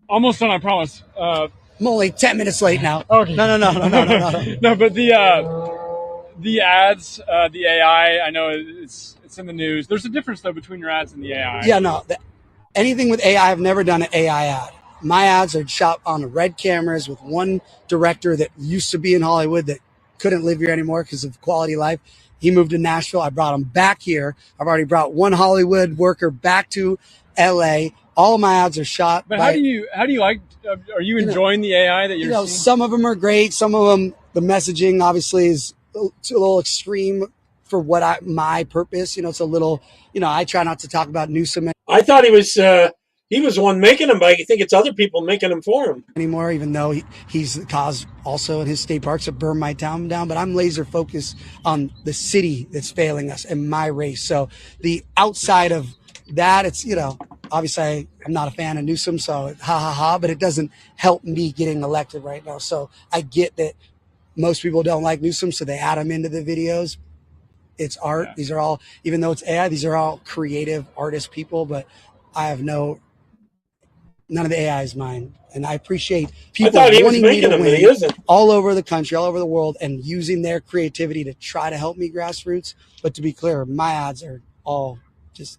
Almost done, I promise. I'm only 10 minutes late now. Okay. No. No, but the ads, the AI, I know it's in the news. There's a difference though between your ads and the AI. Yeah, no. Anything with AI, I've never done an AI ad. My ads are shot on red cameras with one director that used to be in Hollywood that couldn't live here anymore because of quality of life. He moved to Nashville. I brought him back here. I've already brought one Hollywood worker back to LA. All of my ads are shot. But how do you like? Are you enjoying the AI that you're seeing? Some of them are great. Some of them, the messaging obviously is a little extreme for my purpose. It's a little. I try not to talk about Newsom. I thought he was the one making them, but I think it's other people making them for him anymore. Even though he's the cause also in his state parks to burn my town down, but I'm laser focused on the city that's failing us and my race. So the outside of that, it's obviously I'm not a fan of Newsom, so but it doesn't help me getting elected right now. So I get that Most people don't like Newsom, so they add him into the videos. It's art. These are all, even though it's AI, these are all creative artist people, but I have none of the AI is mine. And I appreciate people wanting me to win all over the country, all over the world, and using their creativity to try to help me grassroots. But to be clear, my ads are all just.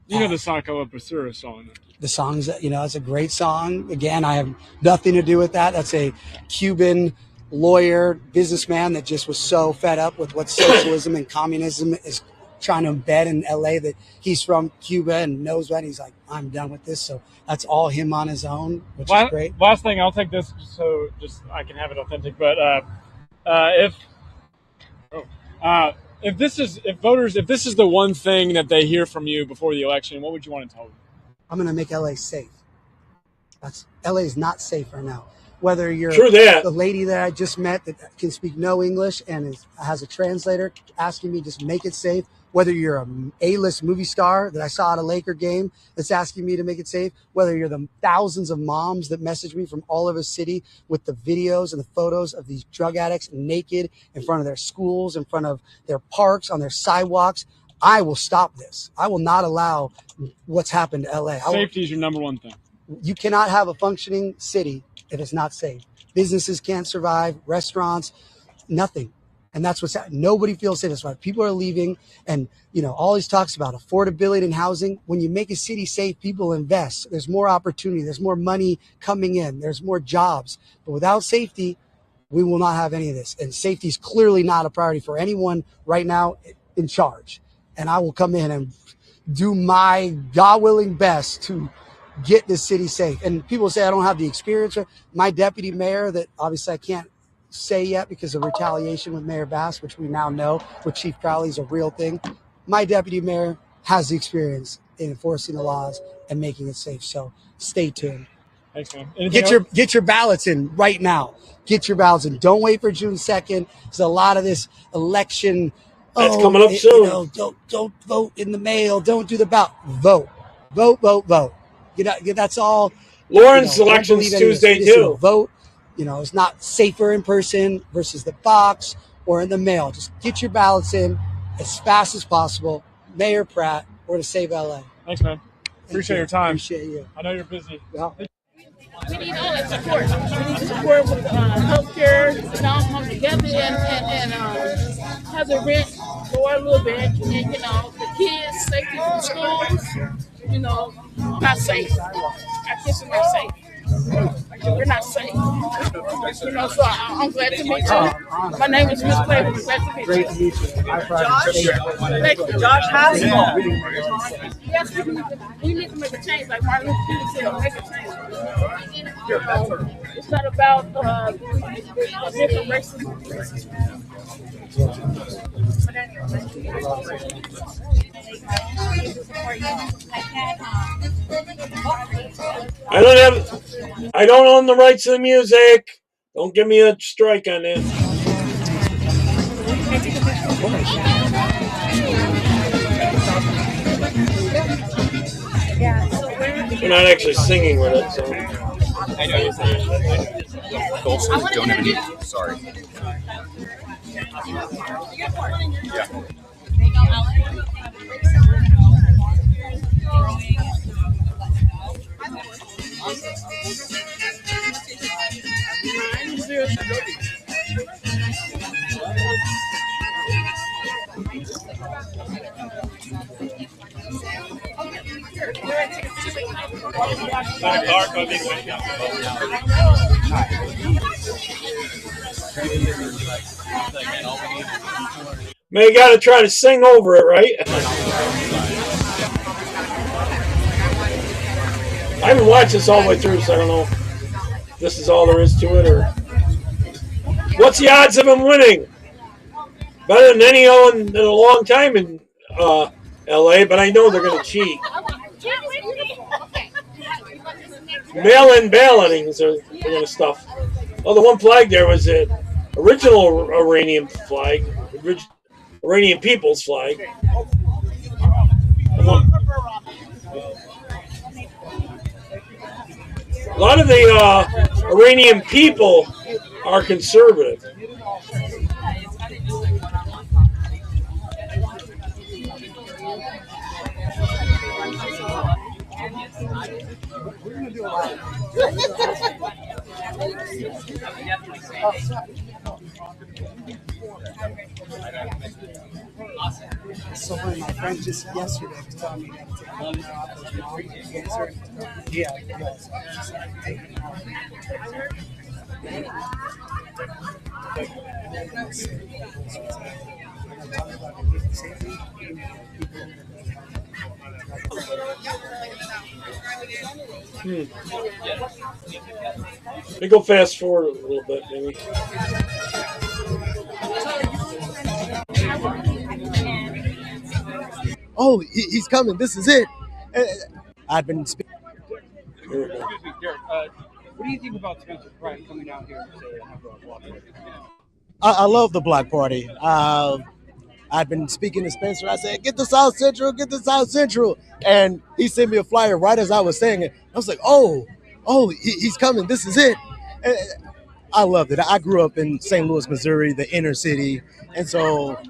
You know the Sacco Basura song. The songs that, it's a great song. Again, I have nothing to do with that. That's a Cuban lawyer, businessman that just was so fed up with what socialism and communism is trying to embed in LA, that he's from Cuba and knows that. He's like, I'm done with this. So that's all him on his own, which is great. Last thing, I'll take this so just I can have it authentic. But if this is the one thing that they hear from you before the election, what would you want to tell them? I'm going to make LA safe. LA is not safe right now. Whether you're the lady that I just met that can speak no English and has a translator asking me just make it safe. Whether you're a A-list movie star that I saw at a Laker game that's asking me to make it safe. Whether you're the thousands of moms that message me from all over the city with the videos and the photos of these drug addicts naked in front of their schools, in front of their parks, on their sidewalks. I will stop this. I will not allow what's happened to LA. Safety is your number one thing. You cannot have a functioning city if it's not safe. Businesses can't survive, restaurants, nothing. And that's what's happening. Nobody feels safe. That's why people are leaving. And, all these talks about affordability in housing. When you make a city safe, people invest. There's more opportunity. There's more money coming in. There's more jobs. But without safety, we will not have any of this. And safety is clearly not a priority for anyone right now in charge. And I will come in and do my God-willing best to get this city safe. And people say I don't have the experience. My deputy mayor, that obviously I can't say yet because of retaliation with Mayor Bass, which we now know with Chief Crowley is a real thing. My deputy mayor has the experience in enforcing the laws and making it safe. So stay tuned. Thanks, man. Get your ballots in right now. Get your ballots in. Don't wait for June 2nd. There's a lot of this election. That's coming up soon. Don't vote in the mail. Don't do the ballot. Vote. That's all. Lauren's election's Tuesday too. Vote. It's not safer in person versus the box or in the mail. Just get your ballots in as fast as possible. Mayor Pratt, we're to save LA. Thanks, man. Appreciate your time. Appreciate you. I know you're busy. Yeah. We need all that support. We need support with healthcare and all come together and have the rent go a little bit. And, the kids safety from schools, not safe. Our kids are not safe. We're not safe. So I'm glad to meet you. My name is Miss Clay. Glad to meet you. Great to meet you. Thank you. Josh Haskell. Yes, we need to make a change, like Martin Luther King said, make a change. It's not about different races. I don't own the rights to the music. Don't give me a strike on it. We're not actually singing with it, so. I know you're saying. Goldsters don't have any. Sorry. Yeah. Man, you gotta try to sing over it, right? I haven't watched this all the way through, so I don't know if this is all there is to it, or what's the odds of him winning? Better than any in a long time in LA, but I know they're going to cheat. Mail-in balloting, they're going to stuff. Oh, the one flag there was the original Iranian flag, Iranian people's flag. A lot of the Iranian people are conservative. So funny, my friend just yesterday was telling me that to take one off of mom cancer. Yeah, yes. Let me go fast forward a little bit, maybe. Oh, he's coming. This is it. I've been speaking. Here we go. Excuse me, Derek. What do you think about Spencer Pratt coming out here to have a block party? I love the block party. I've been speaking to Spencer. I said, get the South Central, get the South Central. And he sent me a flyer right as I was saying it. I was like, oh, he's coming. This is it. And I loved it. I grew up in St. Louis, Missouri, the inner city. And so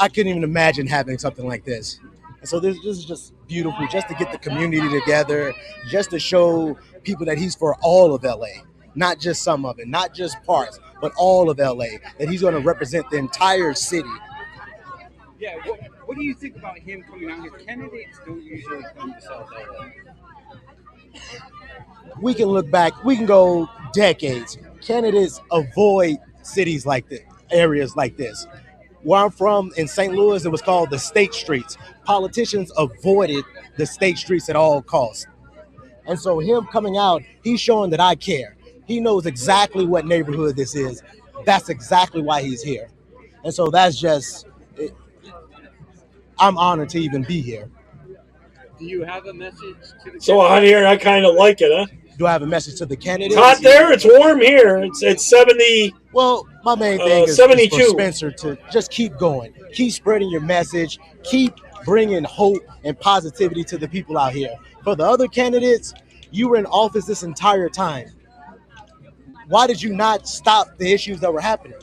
I couldn't even imagine having something like this. And so this is just beautiful, just to get the community together, just to show people that he's for all of LA, not just some of it, not just parts, but all of LA, that he's going to represent the entire city. Yeah, what do you think about him coming out here? Candidates don't usually come to South LA. We can look back, we can go decades. Candidates avoid cities like this, areas like this. Where I'm from in St. Louis, it was called the state streets. Politicians avoided the state streets at all costs. And so him coming out, he's showing that I care. He knows exactly what neighborhood this is. That's exactly why he's here. And so that's just, I'm honored to even be here. Do you have a message to the So out here, I kind of like it, huh? Do I have a message to the candidates? It's hot there. It's warm here. It's 70. Well, my main thing is 72. For Spencer to just keep going, keep spreading your message, keep bringing hope and positivity to the people out here. For the other candidates, you were in office this entire time. Why did you not stop the issues that were happening?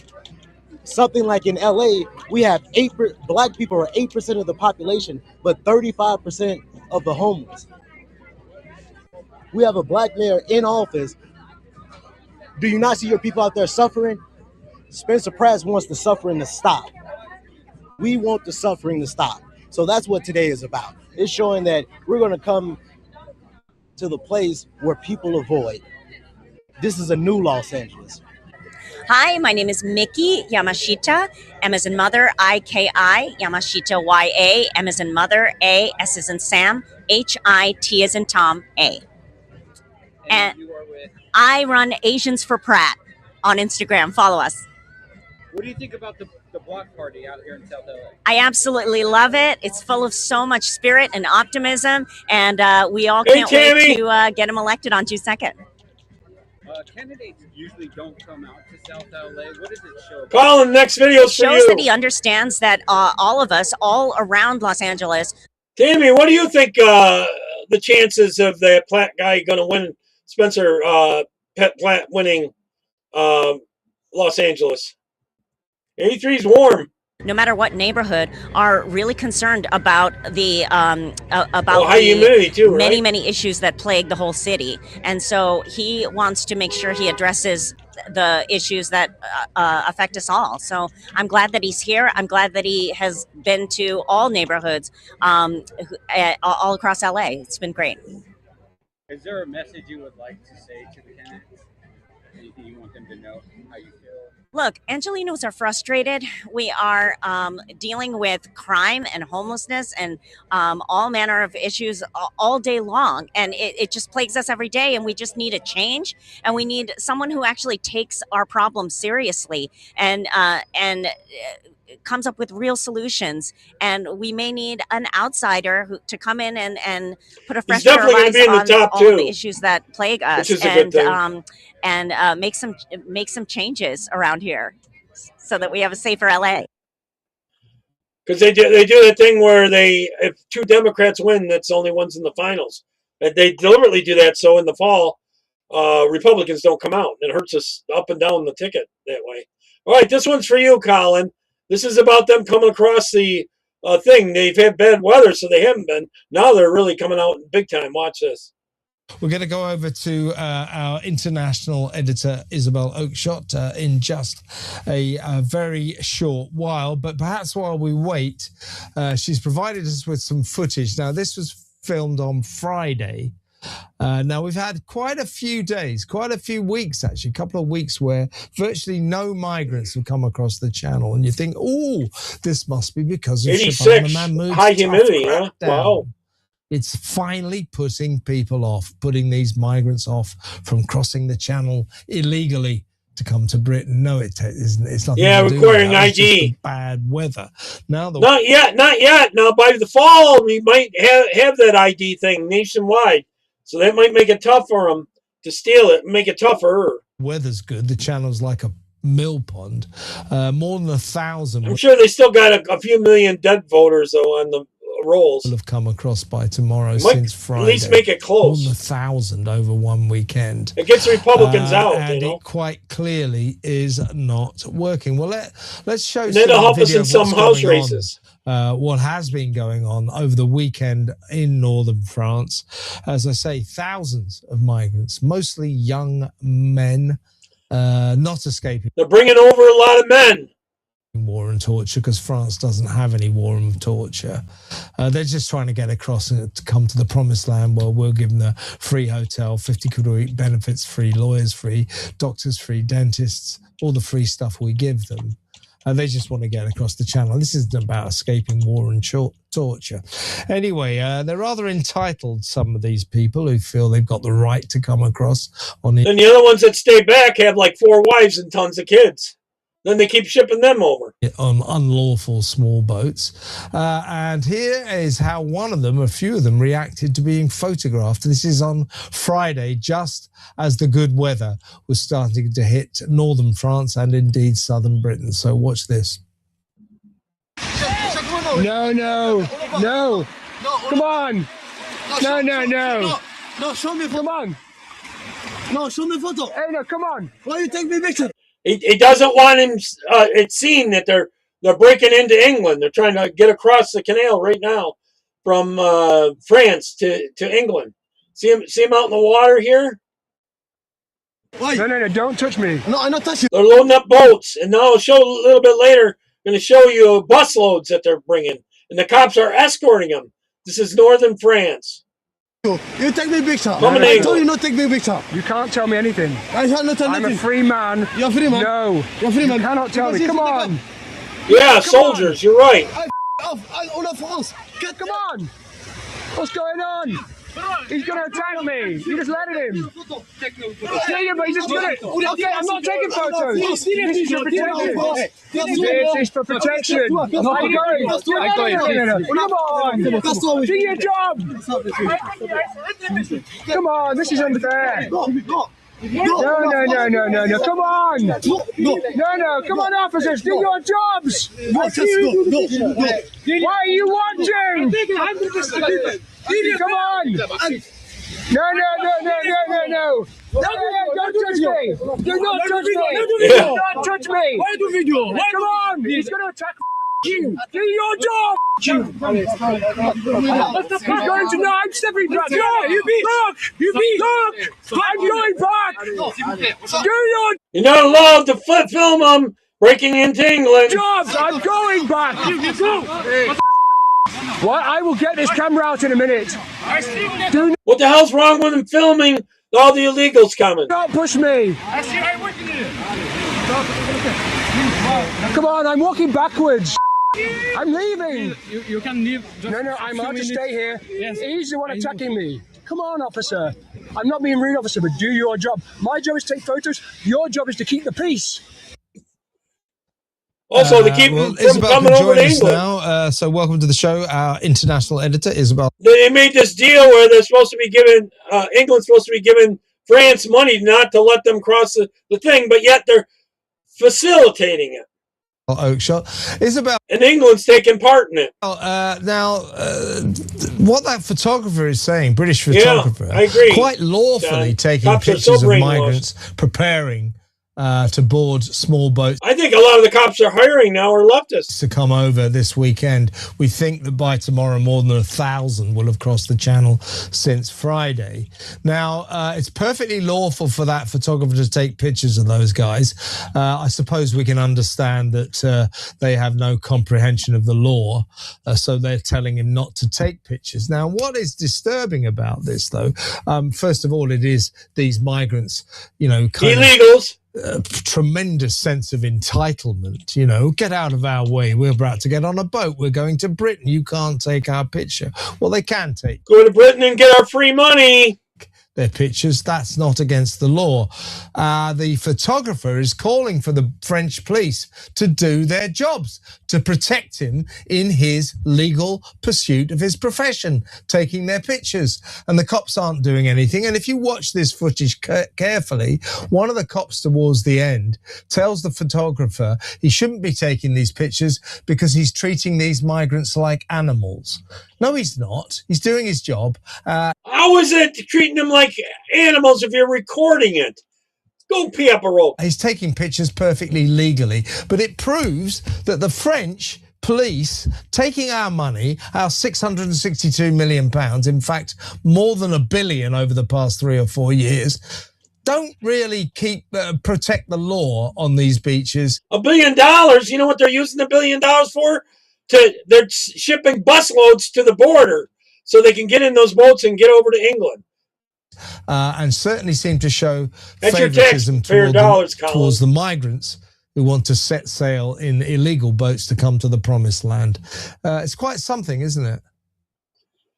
Something like in LA, we have black people are 8% of the population, but 35% of the homeless. We have a black mayor in office. Do you not see your people out there suffering? Spencer Pratt wants the suffering to stop. We want the suffering to stop. So that's what today is about. It's showing that we're going to come to the place where people avoid. This is a new Los Angeles. Hi, my name is Miki Yamashita. M as in mother, I-K-I, Yamashita, Y-A, M as in mother, A, S as in Sam, H-I-T as in Tom, A. And I run Asians for Pratt on Instagram. Follow us. What do you think about the block party out here in South LA? I absolutely love it. It's full of so much spirit and optimism, and we all can't wait to get him elected on June 2nd. Candidates usually don't come out to South LA. What does it show? Colin, next video It shows that he understands that all of us, all around Los Angeles. Tammy, what do you think the chances of the Platt guy going to win, Spencer Platt winning Los Angeles? 83 is warm. No matter what neighborhood, are really concerned about the high humidity too, right? many issues that plague the whole city, and so he wants to make sure he addresses the issues that affect us all. So I'm glad that he's here. I'm glad that he has been to all neighborhoods all across LA. It's been great. Is there a message you would like to say to the candidates? Anything you want them to know? How you feel? Look, Angelinos are frustrated. We are dealing with crime and homelessness and all manner of issues all day long. And it just plagues us every day. And we just need a change. And we need someone who actually takes our problems seriously and comes up with real solutions. And we may need an outsider to come in and put a fresh pair of eyes on all the issues that plague us, and make some changes around here so that we have a safer LA. Because they do that thing where if two Democrats win, that's the only ones in the finals. They deliberately do that so in the fall, Republicans don't come out. It hurts us up and down the ticket that way. All right, this one's for you, Colin. This is about them coming across the thing. They've had bad weather, so they haven't been. Now they're really coming out big time. Watch this. We're going to go over to our international editor, Isabel Oakeshott, in just a very short while. But perhaps while we wait, she's provided us with some footage. Now, this was filmed on Friday. Now, we've had quite a few days, quite a few weeks, actually, a couple of weeks where virtually no migrants have come across the channel. And you think, oh, this must be because of 86, Shabana Mahmood's high humidity, huh? Wow. It's finally putting people off, putting these migrants off from crossing the channel illegally to come to Britain. No, it isn't. It's nothing. Yeah, to do requiring with that. It's ID. just bad weather. Now, not yet. Now, by the fall, we might have that ID thing nationwide. So that might make it tough for them to steal it, make it tougher. Weather's good. The channel's like a mill pond. More than 1,000. I'm sure they still got a few million dead voters, though, on the rolls. Will have come across by tomorrow since Friday. At least make it close. More than 1,000 over one weekend. It gets Republicans out, and it quite clearly is not working. Well, let's show. And then it'll help us in some house races. What has been going on over the weekend in northern France? As I say, thousands of migrants, mostly young men, not escaping. They're bringing over a lot of men. War and torture, because France doesn't have any war and torture. They're just trying to get across and to come to the promised land where we'll give them a free hotel, 50 quid a week, benefits free, lawyers free, doctors free, dentists, all the free stuff we give them. They just want to get across the channel. This isn't about escaping war and torture. Anyway, they're rather entitled, some of these people who feel they've got the right to come across. And the other ones that stay back have like 4 wives and tons of kids. Then they keep shipping them over. On unlawful small boats. And here is how one of them, a few of them, reacted to being photographed. This is on Friday, just as the good weather was starting to hit northern France and indeed southern Britain. So watch this. No. Come on. No. No, show me. Come on. No, show me photo. Hey, no, come on. Why you take me picture? He doesn't want him. It's seen that they're breaking into England. They're trying to get across the canal right now from France to England. See him out in the water here. Why? No, don't touch me. No, I'm not touching. They're loading up boats, and now I'll show a little bit later. I'm going to show you bus loads that they're bringing, and the cops are escorting them. This is northern France. You take me picture. I told you not take me picture. You can't tell me anything. I cannot tell I'm nothing. a free man. You're a free man. No. You're a free man. You cannot tell me. Come on. Yeah, soldiers. You're right. All of France. Come on. What's going on? He's going to attack me. You just let him. Yeah, but he's just going to... Okay, I'm not taking photos. This is for protection. This is for protection. I'm going. Come on. Do your job. Come on, this is unfair. No. Come on. No. Come on, officers. Do your jobs. Why are you watching? Come on. No. Don't touch me. Do not touch me. Do not touch me. Why do video? Come on. He's going to attack you. Do your job. He's going to know I'm stepping back. Look. I'm going back. Do your... You're not allowed to film them breaking into England. Jobs. I'm going back. What? I will get this camera out in a minute. What the hell's wrong with them filming all the illegals coming? Don't push me. Come on, I'm walking backwards. I'm leaving. You can leave. No, I'm allowed to stay here. Yes. He's the one attacking me. Come on, officer. I'm not being rude, officer, but do your job. My job is to take photos. Your job is to keep the peace. Also, to keep them from coming over to England. Now, so welcome to the show, our international editor, Isabel. They made this deal where they're supposed to be giving, England's supposed to be giving France money not to let them cross the thing, but yet they're facilitating it. Oakeshott. Isabel. And England's taking part in it. Now, what that photographer is saying, British photographer, I agree. quite lawfully taking pictures of migrants preparing to board small boats. I think a lot of the cops are hiring now are leftists To come over this weekend. We think that by tomorrow more than 1,000 will have crossed the channel since Friday. Now, it's perfectly lawful for that photographer to take pictures of those guys. I suppose we can understand that they have no comprehension of the law, so they're telling him not to take pictures. Now, what is disturbing about this, though, first of all, it is these migrants, illegals. Tremendous sense of entitlement, get out of our way, we're about to get on a boat, we're going to Britain, you can't take our picture. Well, they can take go to Britain and get our free money. Their pictures. That's not against the law. The photographer is calling for the French police to do their jobs, to protect him in his legal pursuit of his profession, taking their pictures. And the cops aren't doing anything. And if you watch this footage carefully, one of the cops towards the end tells the photographer he shouldn't be taking these pictures because he's treating these migrants like animals. No, he's not. He's doing his job. How is it treating them like animals if you're recording it? Go pee up a rope. He's taking pictures perfectly legally, but it proves that the French police taking our money, our £662 million, in fact, more than $1 billion over the past 3 or 4 years, don't really protect the law on these beaches. $1 billion. You know what they're using $1 billion for? They're shipping busloads to the border so they can get in those boats and get over to England. And certainly seem to show That's favoritism towards the migrants who want to set sail in illegal boats to come to the promised land. It's quite something, isn't it?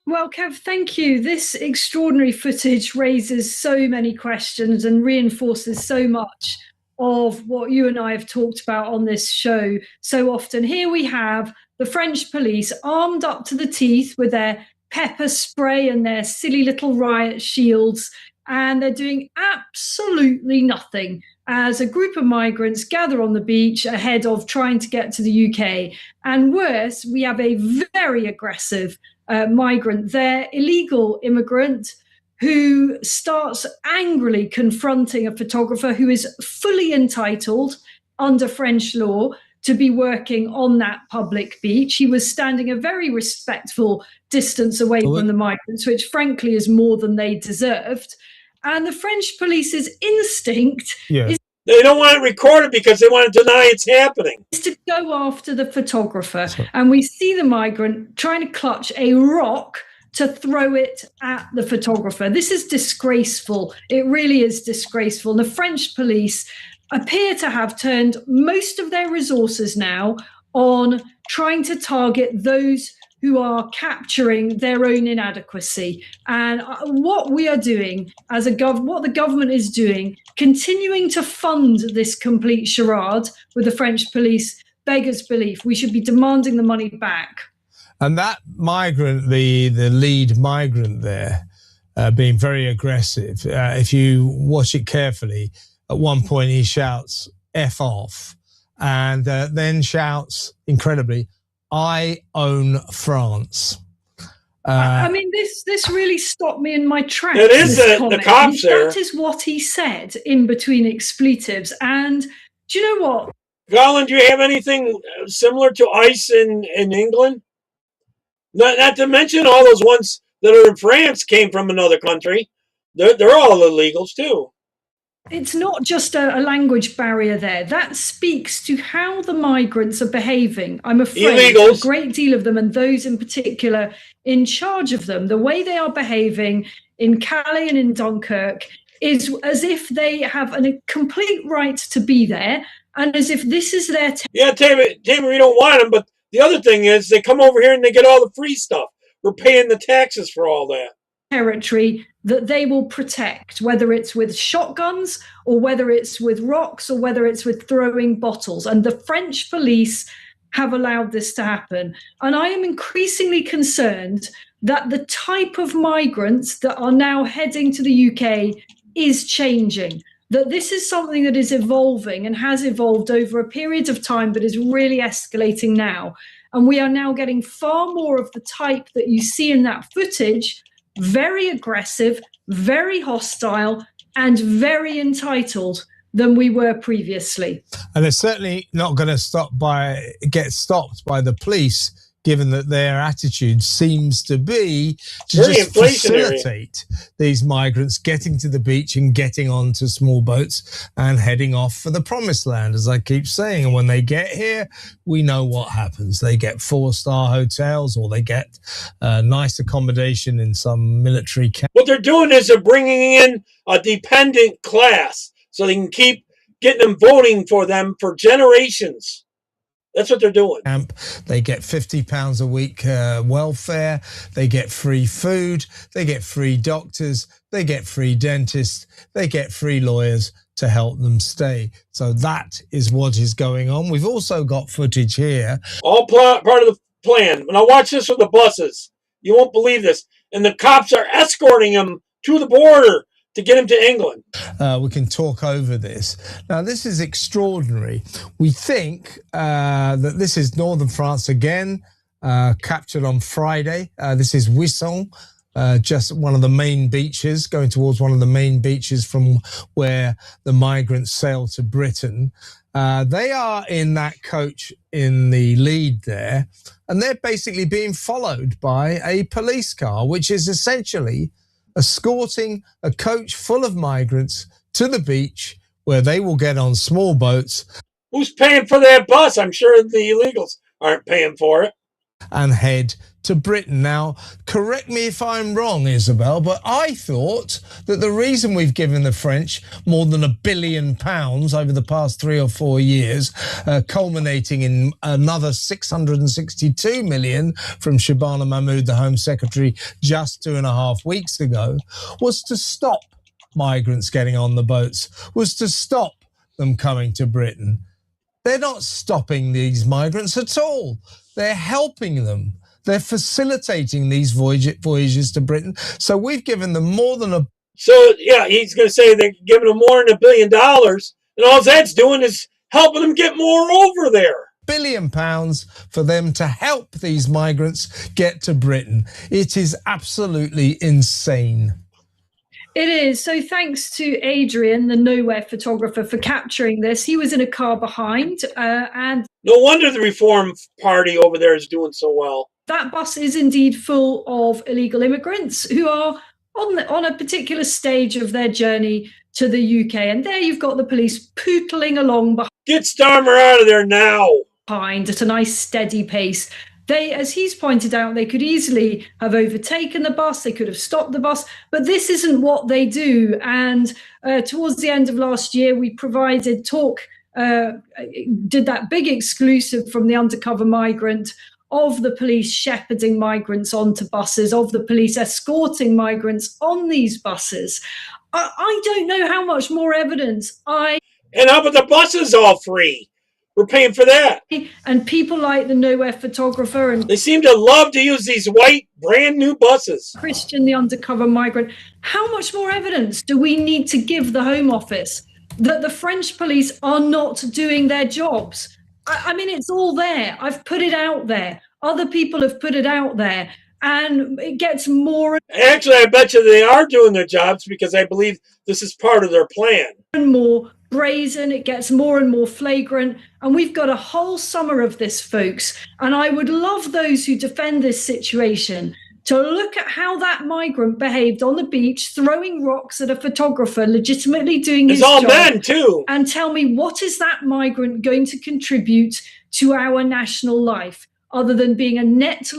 Well, Kev, thank you. This extraordinary footage raises so many questions and reinforces so much of what you and I have talked about on this show so often. Here we have the French police armed up to the teeth with their pepper spray and their silly little riot shields, and they're doing absolutely nothing as a group of migrants gather on the beach ahead of trying to get to the UK. And worse, we have a very aggressive migrant there, illegal immigrant, who starts angrily confronting a photographer who is fully entitled under French law to be working on that public beach. He was standing a very respectful distance away from the migrants, which frankly is more than they deserved. And the French police's instinct is they don't want it recorded because they want to deny it's happening. Is to go after the photographer. And we see the migrant trying to clutch a rock to throw it at the photographer. This is disgraceful. It really is disgraceful. And the French police appear to have turned most of their resources now on trying to target those who are capturing their own inadequacy. And what we are doing as what the government is doing, continuing to fund this complete charade with the French police, beggars belief. We should be demanding the money back. And that migrant, the lead migrant there, being very aggressive, if you watch it carefully, at one point he shouts, F off, and then shouts, incredibly, I own France. I mean, this really stopped me in my tracks. It is the cops there. That is what he said in between expletives. And do you know what? Colin, do you have anything similar to ICE in England? Not to mention all those ones that are in France came from another country. They're all illegals too. It's not just a language barrier there. That speaks to how the migrants are behaving. I'm afraid illegals. A great deal of them, and those in particular in charge of them, the way they are behaving in Calais and in Dunkirk is as if they have a complete right to be there, and as if this is their yeah, Tamer, we don't want them, but the other thing is they come over here and they get all the free stuff. We're paying the taxes for all that. Territory that they will protect, whether it's with shotguns or whether it's with rocks or whether it's with throwing bottles. And the French police have allowed this to happen. And I am increasingly concerned that the type of migrants that are now heading to the UK is changing, that this is something that is evolving and has evolved over a period of time, but is really escalating now. And we are now getting far more of the type that you see in that footage, very aggressive, very hostile, and very entitled. than we were previously. And they're certainly not going to get stopped by the police, given that their attitude seems to be to just facilitate these migrants getting to the beach and getting onto small boats and heading off for the promised land, as I keep saying. And when they get here, we know what happens. They get 4-star hotels, or they get nice accommodation in some military camp. What they're doing is they're bringing in a dependent class so they can keep getting them voting for them for generations. That's what they're doing. They get £50 a week welfare. They get free food. They get free doctors. They get free dentists. They get free lawyers to help them stay. So that is what is going on. We've also got footage here. All part of the plan. When I watch this with the buses, you won't believe this. And the cops are escorting them to the border to get him to England. We can talk over this. Now, this is extraordinary. We think that this is northern France again, captured on Friday. This is Wissant, just one of the main beaches, going towards one of the main beaches from where the migrants sail to Britain. They are in that coach in the lead there, and they're basically being followed by a police car, which is essentially escorting a coach full of migrants to the beach where they will get on small boats. Who's paying for that bus? I'm sure the illegals aren't paying for it. And head to Britain. Now, correct me if I'm wrong, Isabel, but I thought that the reason we've given the French more than £1 billion over the past 3 or 4 years, culminating in another 662 million from Shabana Mahmoud, the Home Secretary, just 2.5 weeks ago, was to stop migrants getting on the boats, was to stop them coming to Britain. They're not stopping these migrants at all. They're helping them. They're facilitating these voyages to Britain. So we've given them more than a... So, yeah, he's going to say they're giving them more than $1 billion. And all that's doing is helping them get more over there. £1 billion for them to help these migrants get to Britain. It is absolutely insane. It is. So thanks to Adrian, the Nowhere photographer, for capturing this. He was in a car behind and... No wonder the Reform Party over there is doing so well. That bus is indeed full of illegal immigrants who are on a particular stage of their journey to the UK. And there you've got the police pootling along behind. Get Starmer out of there now. At a nice steady pace. They, as he's pointed out, they could easily have overtaken the bus, they could have stopped the bus, but this isn't what they do. And towards the end of last year, we provided did that big exclusive from the Undercover Migrant of the police shepherding migrants onto buses, of the police escorting migrants on these buses. I don't know how much more evidence And how about the buses all free? We're paying for that. And people like the Nowhere photographer, and they seem to love to use these white, brand new buses. Christian, the Undercover Migrant. How much more evidence do we need to give the Home Office that the French police are not doing their jobs? I mean, it's all there. I've put it out there. Other people have put it out there. And it gets more... Actually, I bet you they are doing their jobs, because I believe this is part of their plan. And more brazen, it gets more and more flagrant. And we've got a whole summer of this, folks. And I would love those who defend this situation to look at how that migrant behaved on the beach, throwing rocks at a photographer, legitimately doing his job. It's all men, too. And tell me, what is that migrant going to contribute to our national life, other than being a net...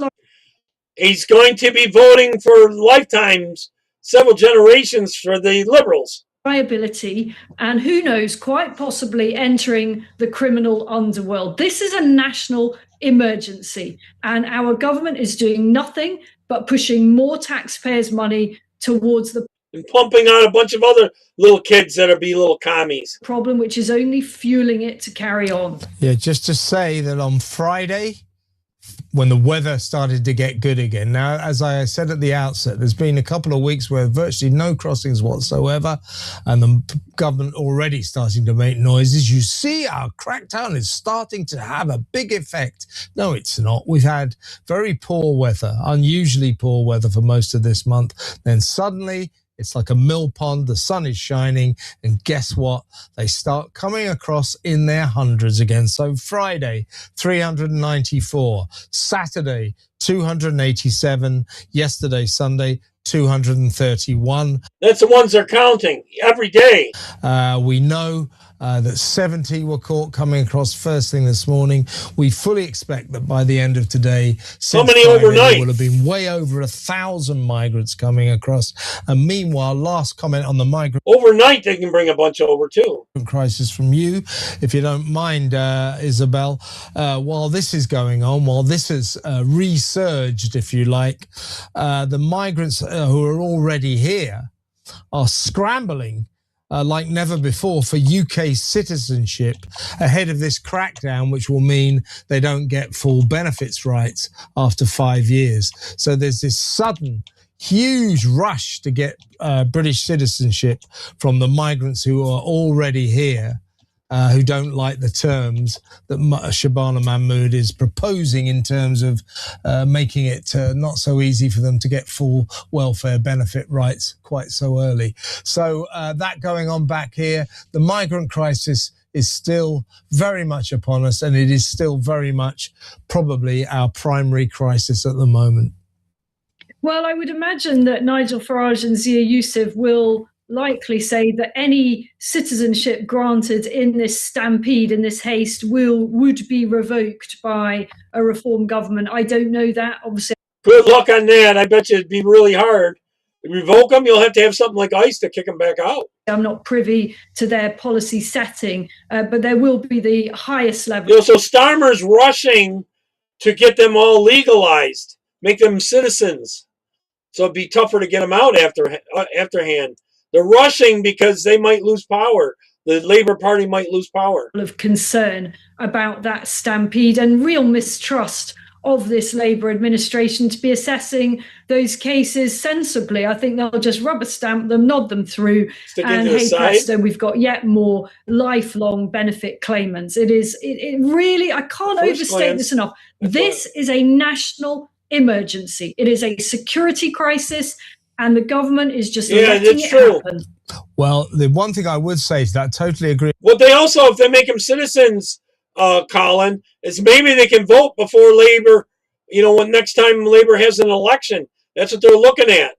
He's going to be voting for lifetimes, several generations for the Liberals. Liability, and who knows, quite possibly entering the criminal underworld. This is a national emergency, and our government is doing nothing but pushing more taxpayers' money towards the... And pumping out a bunch of other little kids that'll be little commies. ...problem, which is only fueling it to carry on. Yeah, just to say that on Friday, when the weather started to get good again. Now, as I said at the outset, there's been a couple of weeks where virtually no crossings whatsoever, and the government already starting to make noises. You see, our crackdown is starting to have a big effect. No, it's not. We've had very poor weather, unusually poor weather for most of this month. Then suddenly It's like a mill pond. The sun is shining. And guess what? They start coming across in their hundreds again. So Friday, 394. Saturday, 287. Yesterday, Sunday, 231. That's the ones they're counting every day. We know that 70 were caught coming across first thing this morning. We fully expect that by the end of today, how many Friday, overnight? There will have been way over 1,000 migrants coming across. And meanwhile, last comment on the migrant overnight, they can bring a bunch over too. Crisis from you, if you don't mind, Isabel. While this is going on, while this has resurged, if you like, the migrants who are already here are scrambling like never before for UK citizenship ahead of this crackdown, which will mean they don't get full benefits rights after 5 years. So there's this sudden, huge rush to get British citizenship from the migrants who are already here, who don't like the terms that Shabana Mahmood is proposing in terms of making it not so easy for them to get full welfare benefit rights quite so early. So that going on back here, the migrant crisis is still very much upon us, and it is still very much probably our primary crisis at the moment. Well, I would imagine that Nigel Farage and Zia Youssef will likely say that any citizenship granted in this stampede, in this haste, would be revoked by a reform government. I don't know that, obviously. Good luck on that. I bet you it'd be really hard. Revoke them, you'll have to have something like ICE to kick them back out. I'm not privy to their policy setting, but there will be the highest level. You know, so Starmer's rushing to get them all legalized, make them citizens. So it'd be tougher to get them out afterhand. They're rushing because they might lose power. The Labour Party might lose power. Of concern about that stampede and real mistrust of this Labour administration to be assessing those cases sensibly. I think they'll just rubber stamp them, nod them through, and hey presto, we've got yet more lifelong benefit claimants. It really, I can't overstate this enough. This is a national emergency. It is a security crisis, and the government is just letting it happen. Well, the one thing I would say is that I totally agree. What they also, if they make them citizens, Colin, is maybe they can vote before Labour, when next time Labour has an election. That's what they're looking at.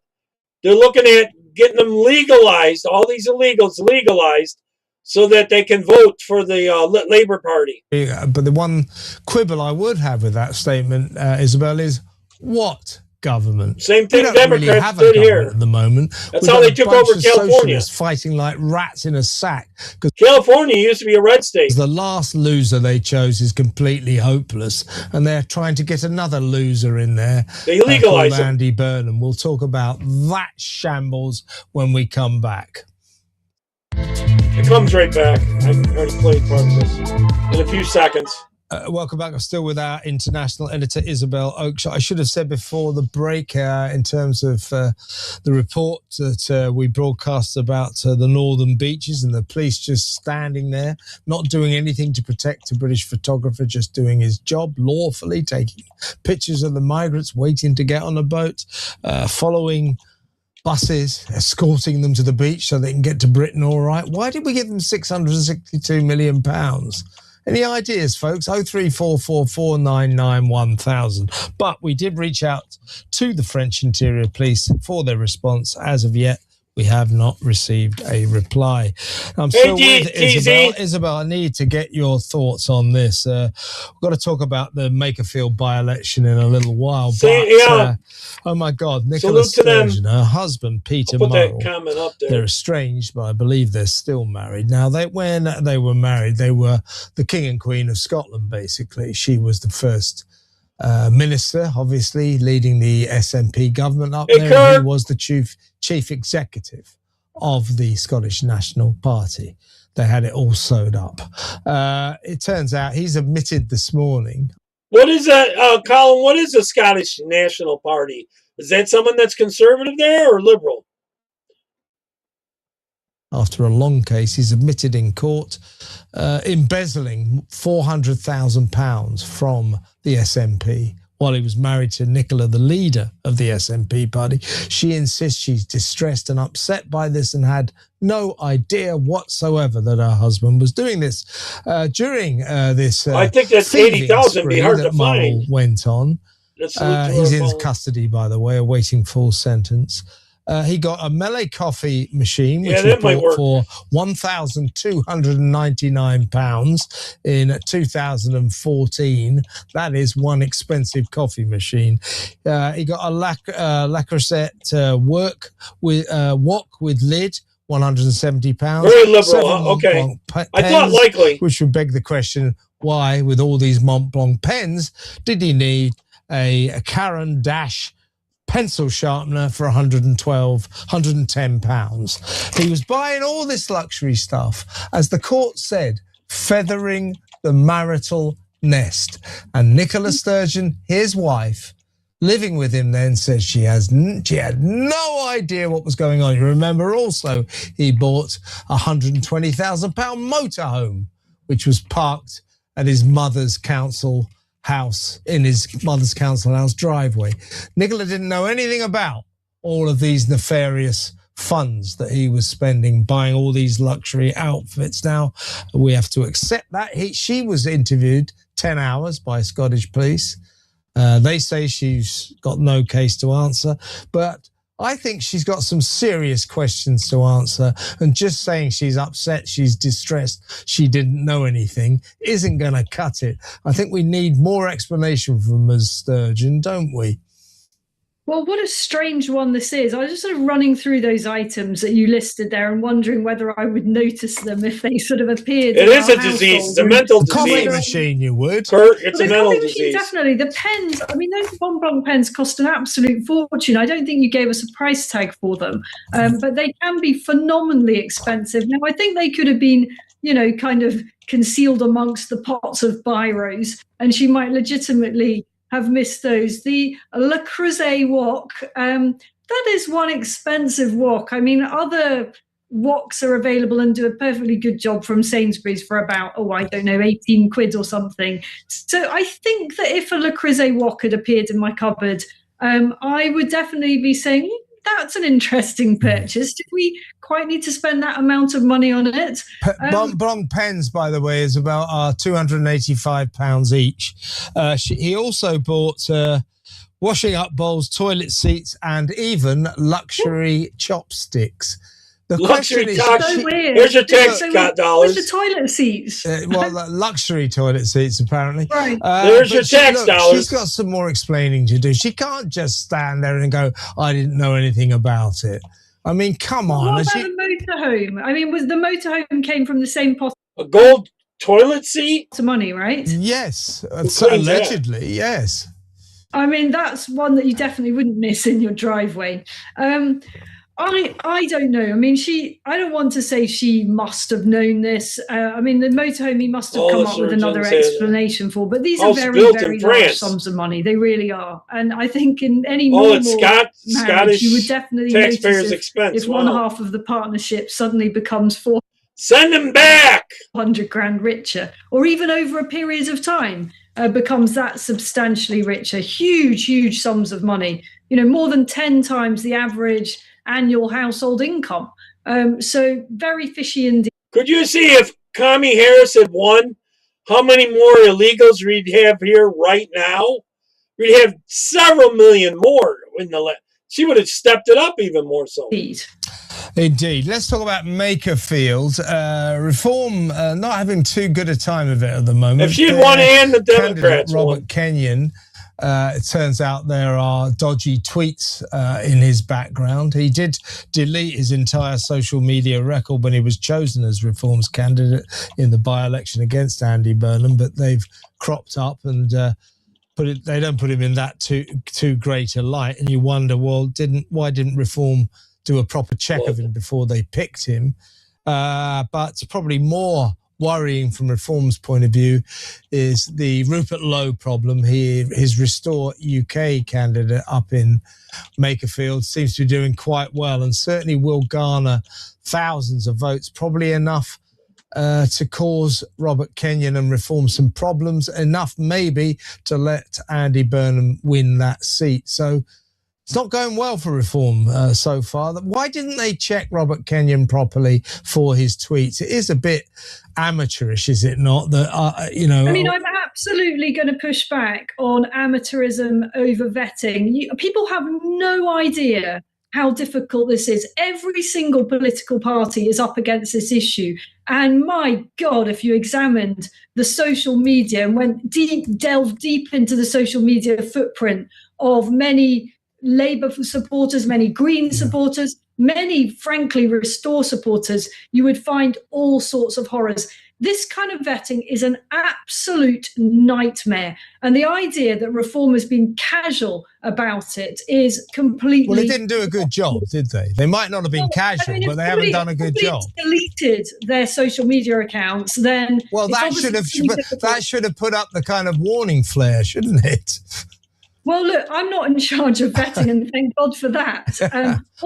They're looking at getting them legalized, all these illegals legalized, so that they can vote for the Labour Party. But the one quibble I would have with that statement, Isabel, is what government? Same thing. We don't Democrats really have did a here at the moment. That's how they took over California, fighting like rats in a sack. Because California used to be a red state. The last loser they chose is completely hopeless, and they're trying to get another loser in there. They legalize him. Andy Burnham. We'll talk about that shambles when we come back. It comes right back. I already played part of this in a few seconds. Welcome back. I'm still with our international editor, Isabel Oakeshott. I should have said before the break, in terms of the report that we broadcast about the northern beaches and the police just standing there, not doing anything to protect a British photographer, just doing his job lawfully, taking pictures of the migrants waiting to get on a boat, following buses, escorting them to the beach so they can get to Britain all right. Why did we give them £662 million? Any ideas, folks? 03444991000. But we did reach out to the French Interior Police for their response. As of yet, we have not received a reply. I'm still with Isabel. Isabel, I need to get your thoughts on this. We've got to talk about the Makerfield by-election in a little while. Oh my God, Nicola Sturgeon, her husband, Peter Murrell, they're estranged, but I believe they're still married. Now, when they were married, they were the King and Queen of Scotland, basically. She was the first minister, obviously, leading the SNP government up there. He was the chief executive of the Scottish National Party. They had it all sewed up. It turns out he's admitted this morning. What is that, Colin? What is the Scottish National Party? Is that someone that's conservative there or liberal? After a long case, he's admitted in court embezzling £400,000 from the SNP while he was married to Nicola, the leader of the SNP party. She insists she's distressed and upset by this and had no idea whatsoever that her husband was doing this. During this I think that's 80,000 be hard to find. Went on. He's in custody, by the way, awaiting full sentence. He got a Melee coffee machine, which he bought for £1,299 in 2014. That is one expensive coffee machine. He got a Lacrosette wok with lid, £170. Very liberal, huh? Okay. Pens, I thought likely. Which would beg the question, why, with all these Mont Blanc pens, did he need a Caran Dash pencil sharpener for £110. He was buying all this luxury stuff, as the court said, feathering the marital nest. And Nicola Sturgeon, his wife, living with him then, says she had no idea what was going on. You remember also he bought a £120,000 motorhome, which was parked at his mother's council house, in his mother's council house driveway. Nicola didn't know anything about all of these nefarious funds that he was spending buying all these luxury outfits. Now we have to accept that. She was interviewed 10 hours by Scottish police. They say she's got no case to answer, but I think she's got some serious questions to answer, and just saying she's upset, she's distressed, she didn't know anything isn't going to cut it. I think we need more explanation from Ms. Sturgeon, don't we? Well, what a strange one this is. I was just sort of running through those items that you listed there and wondering whether I would notice them if they sort of appeared. It is a disease. It's a mental disease. Coffee machine, you would. Kurt, it's a mental disease. Definitely. The pens, I mean, those Mont Blanc pens cost an absolute fortune. I don't think you gave us a price tag for them, but they can be phenomenally expensive. Now, I think they could have been, kind of concealed amongst the pots of biros, and she might legitimately have missed those. The Le Creuset wok, that is one expensive wok. I mean, other woks are available and do a perfectly good job from Sainsbury's for about, 18 quid or something. So I think that if a Le Creuset wok had appeared in my cupboard, I would definitely be saying, that's an interesting purchase. Did we quite need to spend that amount of money on it? Mont Blanc pens, by the way, is about £285 each. He also bought washing up bowls, toilet seats, and even luxury chopsticks. The question is, so weird. Here's your tax cut dollars. Where's the toilet seats? Luxury toilet seats, apparently. Right. There's your tax dollars. She's got some more explaining to do. She can't just stand there and go, I didn't know anything about it. I mean, come on. What about the motorhome? I mean, was the motorhome came from the same pot? A gold toilet seat? To money, right? Yes. Allegedly, yes. I mean, that's one that you definitely wouldn't miss in your driveway. I don't know. I mean, I don't want to say she must have known this. I mean, the motorhome he must have come up with another explanation for, but these are very, very large sums of money. They really are. And I think in any normal marriage, you would definitely notice if one half of the partnership suddenly becomes send them back 100 grand richer, or even over a period of time becomes that substantially richer. Huge, huge sums of money, more than 10 times the average annual household income. So very fishy indeed. Could you see if Kamala Harris had won, how many more illegals we'd have here right now? We'd have several million more. She would have stepped it up even more so. Indeed. Let's talk about Makerfield. Reform not having too good a time of it at the moment. If she'd won and the Democrats Robert Kenyon, it turns out there are dodgy tweets in his background. He did delete his entire social media record when he was chosen as Reform's candidate in the by-election against Andy Burnham, but they've cropped up and they don't put him in that too great a light. And you wonder, well, why didn't Reform do a proper check of him before they picked him? But probably more worrying from Reform's point of view is the Rupert Lowe problem. His Restore UK candidate up in Makerfield seems to be doing quite well and certainly will garner thousands of votes, probably enough to cause Robert Kenyon and Reform some problems, enough maybe to let Andy Burnham win that seat. So it's not going well for Reform so far. Why didn't they check Robert Kenyon properly for his tweets? It is a bit amateurish, is it not? That I mean, I'm absolutely going to push back on amateurism over vetting. People have no idea how difficult this is. Every single political party is up against this issue. And my God, if you examined the social media and delved deep into the social media footprint of many Labour supporters, many Green supporters, many, frankly, Restore supporters, you would find all sorts of horrors. This kind of vetting is an absolute nightmare. And the idea that Reform has been casual about it is completely... Well, they didn't do a good job, did they? They might not have been casual, but they haven't done a good job. If somebody deleted their social media accounts, then... Well, that should have put up the kind of warning flare, shouldn't it? Well, look, I'm not in charge of vetting, and thank God for that.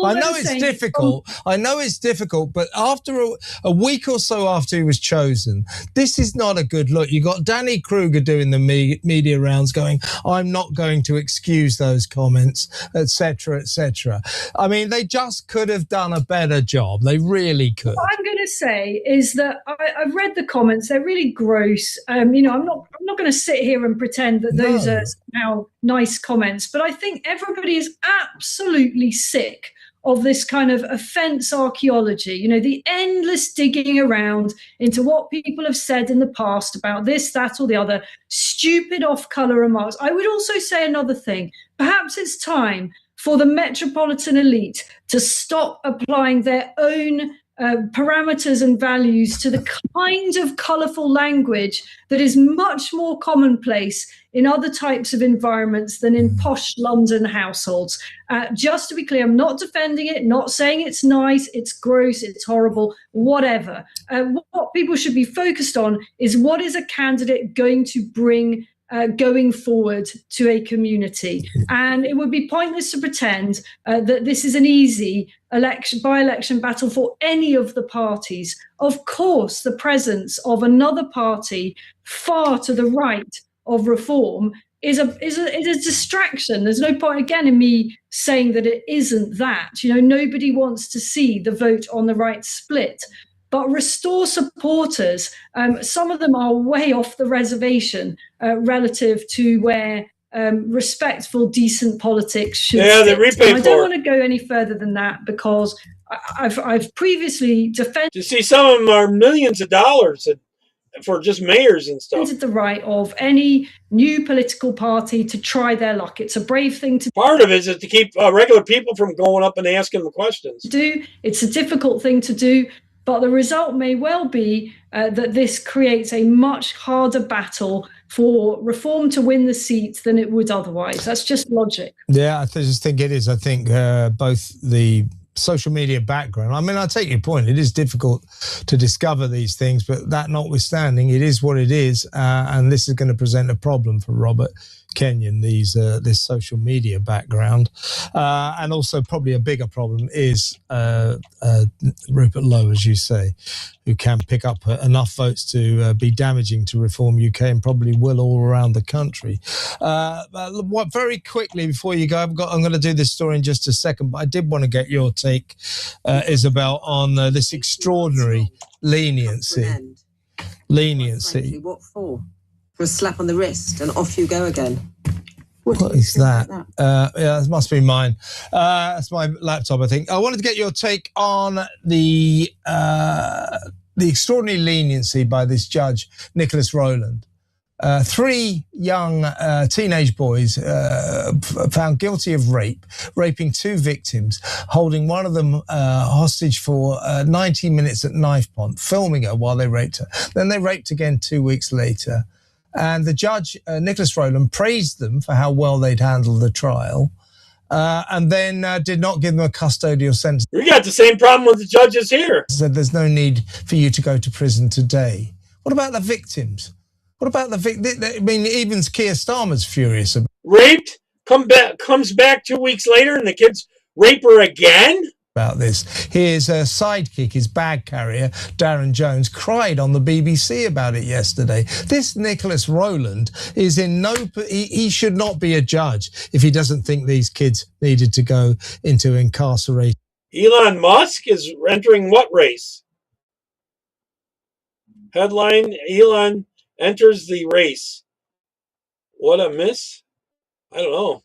I know it's difficult. I know it's difficult, but after a week or so after he was chosen, this is not a good look. You got Danny Kruger doing the media rounds going, I'm not going to excuse those comments, etc., etc. I mean, they just could have done a better job. They really could. What I'm going to say is that I've read the comments. They're really gross. I'm not going to sit here and pretend that those are now nice comments, but I think everybody is absolutely sick of this kind of offence archaeology, the endless digging around into what people have said in the past about this, that, or the other, stupid off-colour remarks. I would also say another thing. Perhaps it's time for the metropolitan elite to stop applying their own parameters and values to the kind of colourful language that is much more commonplace in other types of environments than in posh London households. Just to be clear, I'm not defending it, not saying it's nice, it's gross, it's horrible, whatever. What people should be focused on is what is a candidate going to bring going forward to a community. And it would be pointless to pretend that this is an easy by-election battle for any of the parties. Of course, the presence of another party far to the right of Reform is a distraction. There's no point, again, in me saying that it isn't that. Nobody wants to see the vote on the right split. But Restore supporters, some of them are way off the reservation relative to where respectful, decent politics should sit. I don't want to go any further than that because I've previously defended... You see, some of them are millions of dollars for just mayors and stuff. The right of any new political party to try their luck. It's a brave thing to do. Part of it is to keep regular people from going up and asking them questions. It's a difficult thing to do. But the result may well be that this creates a much harder battle for Reform to win the seat than it would otherwise. That's just logic. Yeah, I just think it is. I think both the social media background, I mean, I take your point. It is difficult to discover these things, but that notwithstanding, it is what it is. And this is going to present a problem for Robert Kenyon, this social media background. And also probably a bigger problem is Rupert Lowe, as you say, who can pick up enough votes to be damaging to Reform UK and probably will all around the country. Very quickly before you go, I'm going to do this story in just a second, but I did want to get your take, Isabel, on this extraordinary leniency. Frankly, what for? For a slap on the wrist and off you go again. What is that? Yeah, it must be mine. That's my laptop, I think. I wanted to get your take on the extraordinary leniency by this judge, Nicholas Rowland. 3 young teenage boys found guilty of raping 2 victims, holding one of them hostage for 90 minutes at knife point, filming her while they raped her. Then they raped again 2 weeks later. And the judge, Nicholas Rowland, praised them for how well they'd handled the trial and then did not give them a custodial sentence. We got the same problem with the judges here. Said there's no need for you to go to prison today. What about the victims? What about the victims? I mean, even Keir Starmer's furious about raped, comes back 2 weeks later and the kids rape her again? about this. His sidekick, his bag carrier, Darren Jones, cried on the BBC about it yesterday. This Nicholas Rowland is in no... He should not be a judge if he doesn't think these kids needed to go into incarceration. Elon Musk is entering what race? Headline, Elon enters the race. What a miss. I don't know.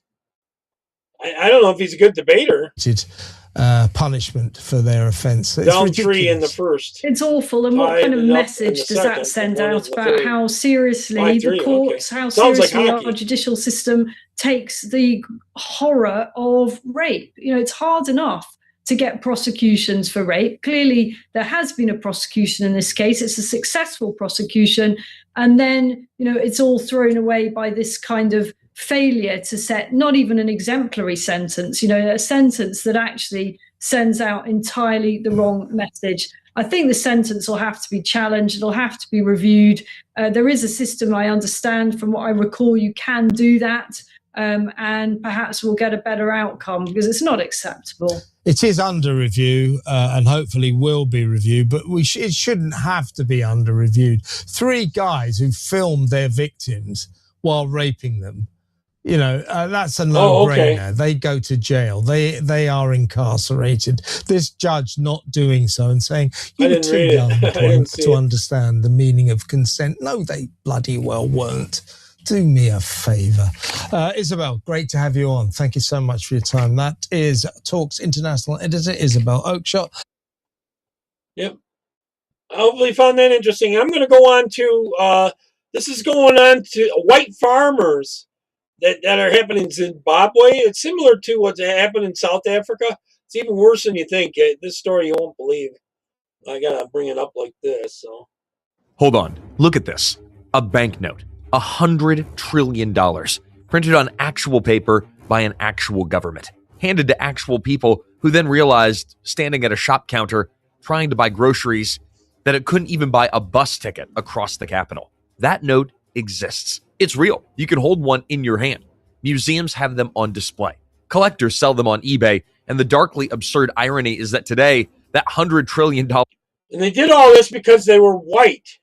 I don't know if he's a good debater. Punishment for their offence. Down ridiculous. 3 in the first. It's awful. And what kind of message does that send out about how seriously the courts, how seriously our judicial system takes the horror of rape? You know, it's hard enough to get prosecutions for rape. Clearly, there has been a prosecution in this case. It's a successful prosecution. And then, you know, it's all thrown away by this kind of failure to set not even an exemplary sentence, you know, a sentence that actually sends out entirely the wrong message. I think the sentence will have to be challenged. It'll have to be reviewed. There is a system, I understand, from what I recall, you can do that. And perhaps we'll get a better outcome because it's not acceptable. It is under review and hopefully will be reviewed, but it shouldn't have to be under reviewed. 3 guys who filmed their victims while raping them. You know, that's a no-brainer. Okay. They go to jail. They are incarcerated. This judge not doing so and saying, you're too young to understand the meaning of consent. No, they bloody well weren't. Do me a favour. Isabel, great to have you on. Thank you so much for your time. That is Talk's international editor, Isabel Oakeshott. Yep. I hopefully found that interesting. I'm going to go on to, this is going on to white farmers that are happening in Zimbabwe. It's similar to what's happened in South Africa. It's even worse than you think. This story you won't believe. I gotta bring it up like this. So, hold on. Look at this. A banknote. $100 trillion. Printed on actual paper by an actual government. Handed to actual people who then realized, standing at a shop counter, trying to buy groceries, that it couldn't even buy a bus ticket across the capital. That note exists. It's real. You can hold one in your hand. Museums have them on display. Collectors sell them on eBay. And the darkly absurd irony is that today, that $100 trillion... And they did all this because they were white.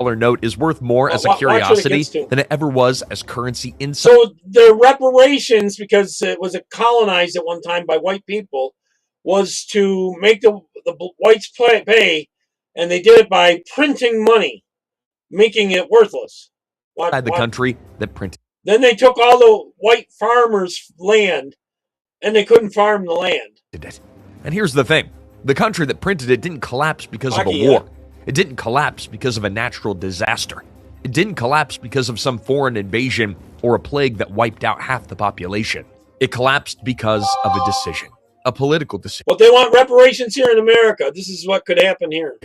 ...note is worth more as a curiosity than it ever was as currency inside. So the reparations, because it was colonized at one time by white people, was to make the whites pay, and they did it by printing money, making it worthless. Inside the country that printed. Then they took all the white farmers' land, and they couldn't farm the land. And here's the thing. The country that printed it didn't collapse because of a war. It didn't collapse because of a natural disaster. It didn't collapse because of some foreign invasion or a plague that wiped out half the population. It collapsed because of a decision. A political decision. But they want reparations here in America. This is what could happen here.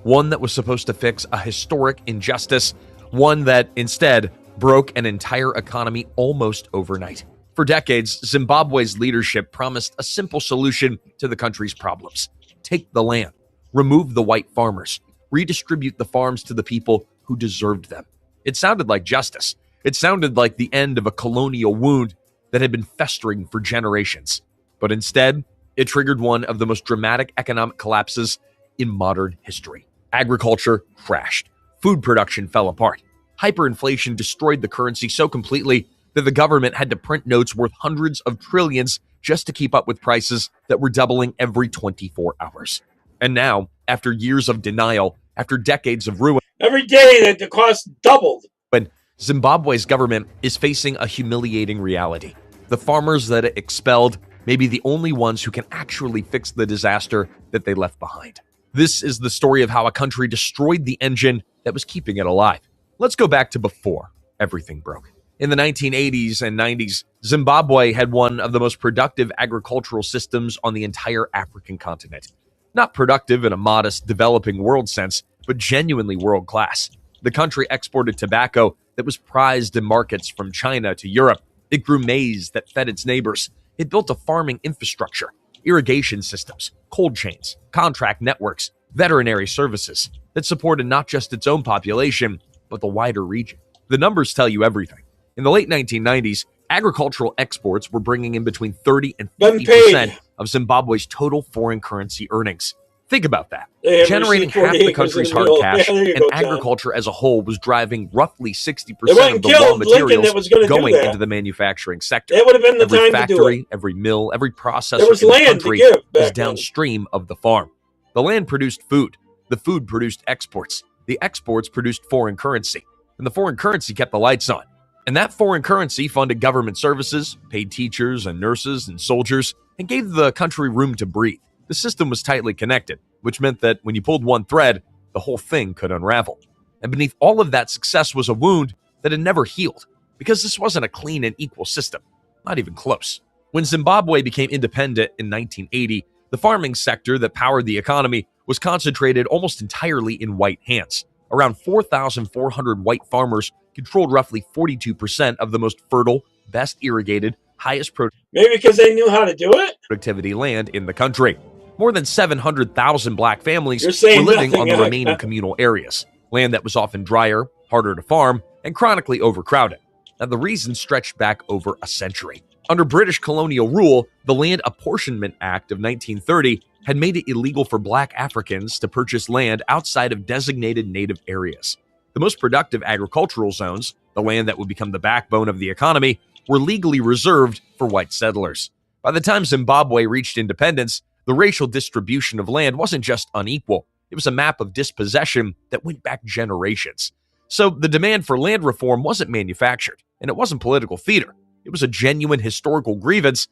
One that was supposed to fix a historic injustice. One that instead broke an entire economy almost overnight. For decades, Zimbabwe's leadership promised a simple solution to the country's problems. Take the land, remove the white farmers, redistribute the farms to the people who deserved them. It sounded like justice. It sounded like the end of a colonial wound that had been festering for generations. But instead, it triggered one of the most dramatic economic collapses in modern history. Agriculture crashed. Food production fell apart. Hyperinflation destroyed the currency so completely that the government had to print notes worth hundreds of trillions just to keep up with prices that were doubling every 24 hours. And now, after years of denial, after decades of ruin, every day that the cost doubled. When Zimbabwe's government is facing a humiliating reality. The farmers that it expelled may be the only ones who can actually fix the disaster that they left behind. This is the story of how a country destroyed the engine that was keeping it alive. Let's go back to before everything broke. In the 1980s and 90s, Zimbabwe had one of the most productive agricultural systems on the entire African continent. Not productive in a modest, developing world sense, but genuinely world-class. The country exported tobacco that was prized in markets from China to Europe. It grew maize that fed its neighbors. It built a farming infrastructure, irrigation systems, cold chains, contract networks, veterinary services that supported not just its own population, but the wider region. The numbers tell you everything. In the late 1990s, agricultural exports were bringing in between 30 and 50% of Zimbabwe's total foreign currency earnings. Think about that. They have Generating received 40 half the acres country's in a hard mill. cash, Yeah, there you and go, John. agriculture as a whole was driving roughly 60% They went of and the raw killed Lincoln materials that was gonna do going that. into the manufacturing sector. That would have been the Every time to do factory, it. every mill, every processor There was in the land to country give is back then. downstream of the farm. The land produced food. The food produced exports. The exports produced foreign currency. And the foreign currency kept the lights on. And that foreign currency funded government services, paid teachers and nurses and soldiers, and gave the country room to breathe. The system was tightly connected, which meant that when you pulled one thread, the whole thing could unravel. And beneath all of that success was a wound that had never healed, because this wasn't a clean and equal system, not even close. When Zimbabwe became independent in 1980, the farming sector that powered the economy was concentrated almost entirely in white hands. Around 4,400 white farmers controlled roughly 42% of the most fertile, best irrigated, highest Maybe because they knew how to do it? productivity land in the country. More than 700,000 black families You're were saying living nothing, on the Alex. remaining communal areas, land that was often drier, harder to farm, and chronically overcrowded. Now, the reason stretched back over a century. Under British colonial rule, the Land Apportionment Act of 1930 had made it illegal for black Africans to purchase land outside of designated native areas. The most productive agricultural zones, the land that would become the backbone of the economy, were legally reserved for white settlers. By the time Zimbabwe reached independence, the racial distribution of land wasn't just unequal, it was a map of dispossession that went back generations. So the demand for land reform wasn't manufactured, and it wasn't political theater. It was a genuine historical grievance.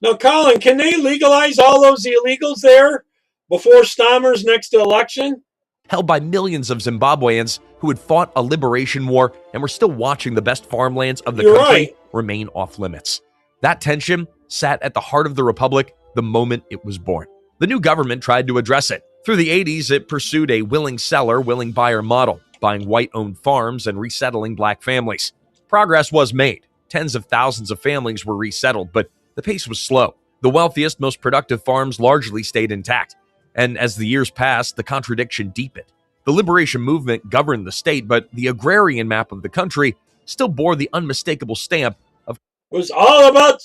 Now, Colin, can they legalize all those illegals there before Stammer's next election? Held by millions of Zimbabweans who had fought a liberation war and were still watching the best farmlands of the You're country right. remain off limits. That tension sat at the heart of the republic the moment it was born. The new government tried to address it. Through the 80s, it pursued a willing seller, willing buyer model, buying white-owned farms and resettling black families. Progress was made. Tens of thousands of families were resettled, but the pace was slow. The wealthiest, most productive farms largely stayed intact. And as the years passed, the contradiction deepened. The liberation movement governed the state, but the agrarian map of the country still bore the unmistakable stamp of It was all about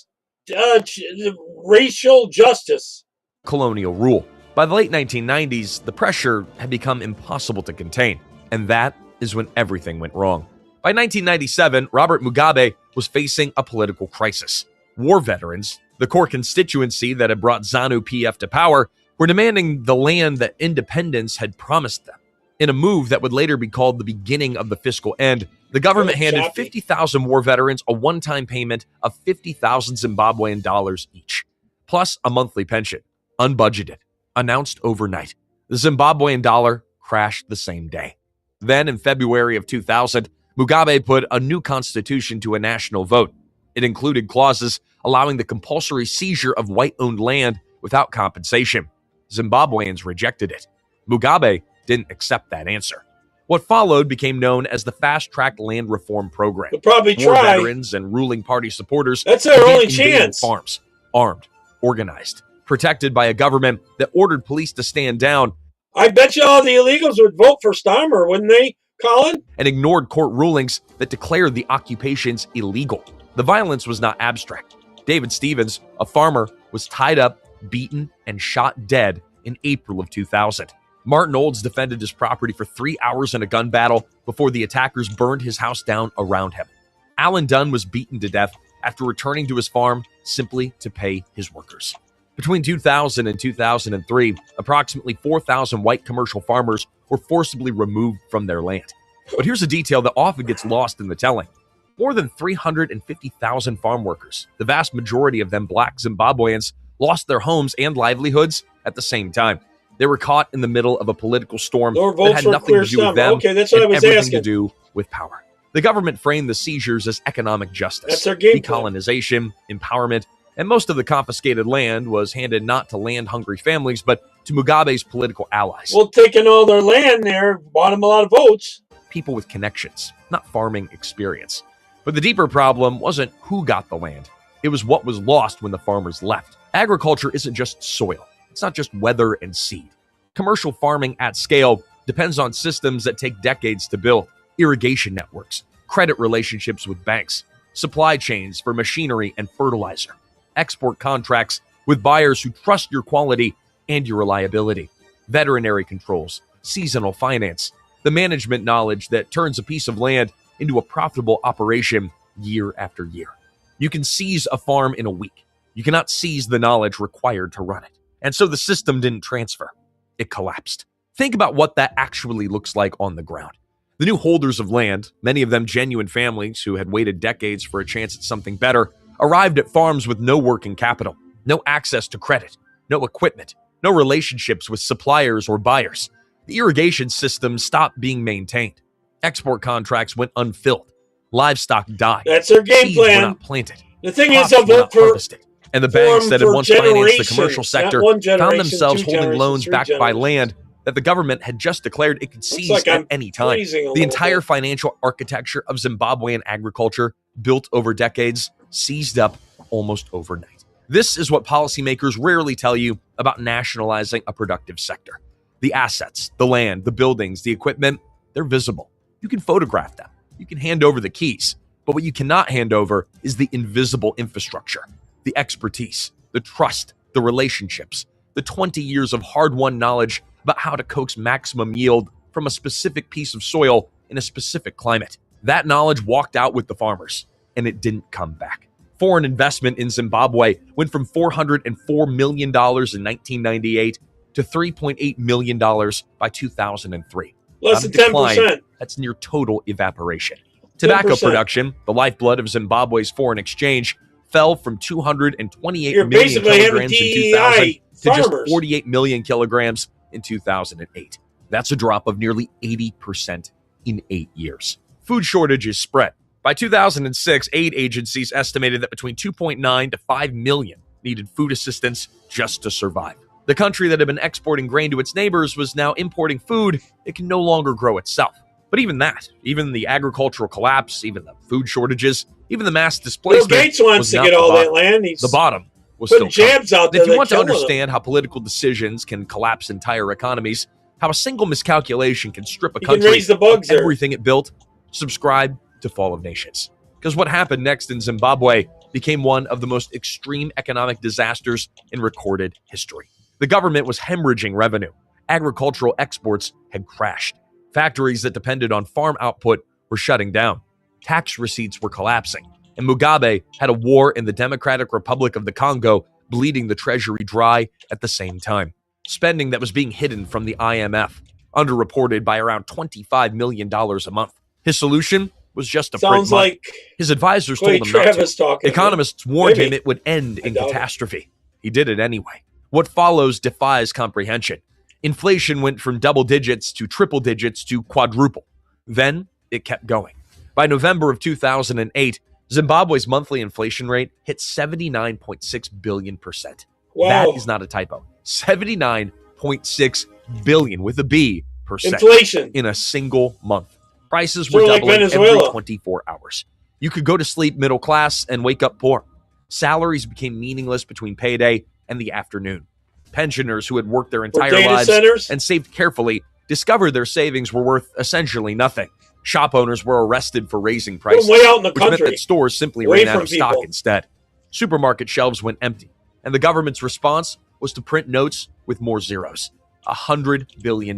racial justice. colonial rule. By the late 1990s, the pressure had become impossible to contain, and that is when everything went wrong. By 1997, Robert Mugabe was facing a political crisis. War veterans, the core constituency that had brought ZANU-PF to power, were demanding the land that independence had promised them. In a move that would later be called the beginning of the fiscal end, the government handed 50,000 war veterans a one-time payment of 50,000 Zimbabwean dollars each, plus a monthly pension, unbudgeted, announced overnight. The Zimbabwean dollar crashed the same day. Then, in February of 2000, Mugabe put a new constitution to a national vote. It included clauses allowing the compulsory seizure of white-owned land without compensation. Zimbabweans rejected it. Mugabe didn't accept that answer. What followed became known as the Fast-Track Land Reform Program. They'll probably War try. veterans and ruling party supporters That's their began only invading chance. farms, armed, organized, protected by a government that ordered police to stand down I bet you all the illegals would vote for Stammer, wouldn't they, Colin? and ignored court rulings that declared the occupations illegal. The violence was not abstract. David Stevens, a farmer, was tied up, beaten, and shot dead in April of 2000. Martin Olds defended his property for 3 hours in a gun battle before the attackers burned his house down around him. Alan Dunn was beaten to death after returning to his farm simply to pay his workers. Between 2000 and 2003, approximately 4,000 white commercial farmers were forcibly removed from their land. But here's a detail that often gets lost in the telling. More than 350,000 farm workers, the vast majority of them black Zimbabweans, lost their homes and livelihoods at the same time. They were caught in the middle of a political storm Or that votes had for nothing Clear to do with Stammer. them Okay, that's what and I was everything asking. to do with power. The government framed the seizures as economic justice, That's their game plan. decolonization, empowerment, and most of the confiscated land was handed not to land-hungry families, but to Mugabe's political allies. Well, taking all their land there bought them a lot of votes. People with connections, not farming experience. But the deeper problem wasn't who got the land. It was what was lost when the farmers left. Agriculture isn't just soil. It's not just weather and seed. Commercial farming at scale depends on systems that take decades to build. Irrigation networks, credit relationships with banks, supply chains for machinery and fertilizer, export contracts with buyers who trust your quality and your reliability. Veterinary controls, seasonal finance, the management knowledge that turns a piece of land into a profitable operation year after year. You can seize a farm in a week. You cannot seize the knowledge required to run it. And so the system didn't transfer. It collapsed. Think about what that actually looks like on the ground. The new holders of land, many of them genuine families who had waited decades for a chance at something better, arrived at farms with no working capital, no access to credit, no equipment, no relationships with suppliers or buyers. The irrigation system stopped being maintained. Export contracts went unfilled. Livestock died. That's their game Seeds plan. were not planted. The thing Crops is, they'll were vote not for harvested. And the banks that had once financed the commercial sector found themselves holding generations, loans 3 backed by generations. land that the government had just declared it could seize like at I'm any time. freezing a The little entire bit. financial architecture of Zimbabwean agriculture, built over decades, seized up almost overnight. This is what policymakers rarely tell you about nationalizing a productive sector. The assets, the land, the buildings, the equipment, they're visible. You can photograph them. You can hand over the keys. But what you cannot hand over is the invisible infrastructure, the expertise, the trust, the relationships, the 20 years of hard-won knowledge about how to coax maximum yield from a specific piece of soil in a specific climate. That knowledge walked out with the farmers, and it didn't come back. Foreign investment in Zimbabwe went from $404 million in 1998 to $3.8 million by 2003. Less Not a than decline, 10%. That's near total evaporation. Tobacco 10%. production, the lifeblood of Zimbabwe's foreign exchange, fell from 228 You're million basically having kilograms in 2000 DEI to just farmers. 48 million kilograms in 2008. That's a drop of nearly 80% in 8 years. Food shortages spread. By 2006, aid agencies estimated that between 2.9 to 5 million needed food assistance just to survive. The country that had been exporting grain to its neighbors was now importing food it can no longer grow itself. But even that, even the agricultural collapse, even the food shortages, even the mass displacement Bill Gates wants was to not get the all bottom. that land. He's The bottom was putting still coming. jabs out And there if you that want to kill them. understand how political decisions can collapse entire economies, how a single miscalculation can strip a You can country raise the bugs of there. everything it built, subscribe to Fall of Nations. Because what happened next in Zimbabwe became one of the most extreme economic disasters in recorded history. The government was hemorrhaging revenue. Agricultural exports had crashed. Factories that depended on farm output were shutting down. Tax receipts were collapsing. And Mugabe had a war in the Democratic Republic of the Congo, bleeding the treasury dry at the same time. Spending that was being hidden from the IMF, underreported by around $25 million a month. His solution was just to print Sounds money. like His advisors Clay told him not Travis to. talking. Economists warned Maybe. him it would end in doubt it. catastrophe. He did it anyway. What follows defies comprehension. Inflation went from double digits to triple digits to quadruple. Then it kept going. By November of 2008, Zimbabwe's monthly inflation rate hit 79.6 billion %. Wow. That is not a typo. 79.6 billion with a B percent Inflation. in a single month. Prices Sort were of like doubling every Venezuela. 24 hours. You could go to sleep middle class and wake up poor. Salaries became meaningless between payday and the afternoon. Pensioners who had worked their entire data lives centers? and saved carefully discovered their savings were worth essentially nothing. Shop owners were arrested for raising Put 'em prices, way out in the which meant country. that stores simply Away ran out from of stock people. instead. Supermarket shelves went empty, and the government's response was to print notes with more zeros. $100 billion,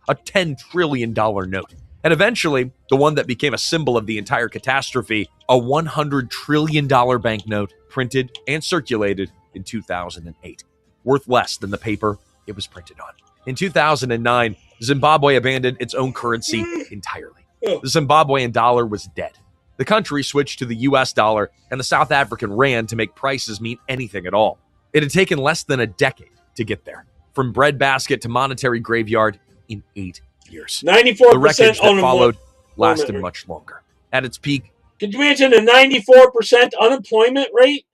a $10 trillion note, and eventually, the one that became a symbol of the entire catastrophe, a $100 trillion banknote printed and circulated in 2008, worth less than the paper it was printed on. In 2009, Zimbabwe abandoned its own currency entirely. The Zimbabwean dollar was dead. The country switched to the US dollar and the South African rand to make prices mean anything at all. It had taken less than a decade to get there, from breadbasket to monetary graveyard in 8 years. 94% The wreckage that followed lasted unemployment. much longer. At its peak, Could you imagine a 94% unemployment rate?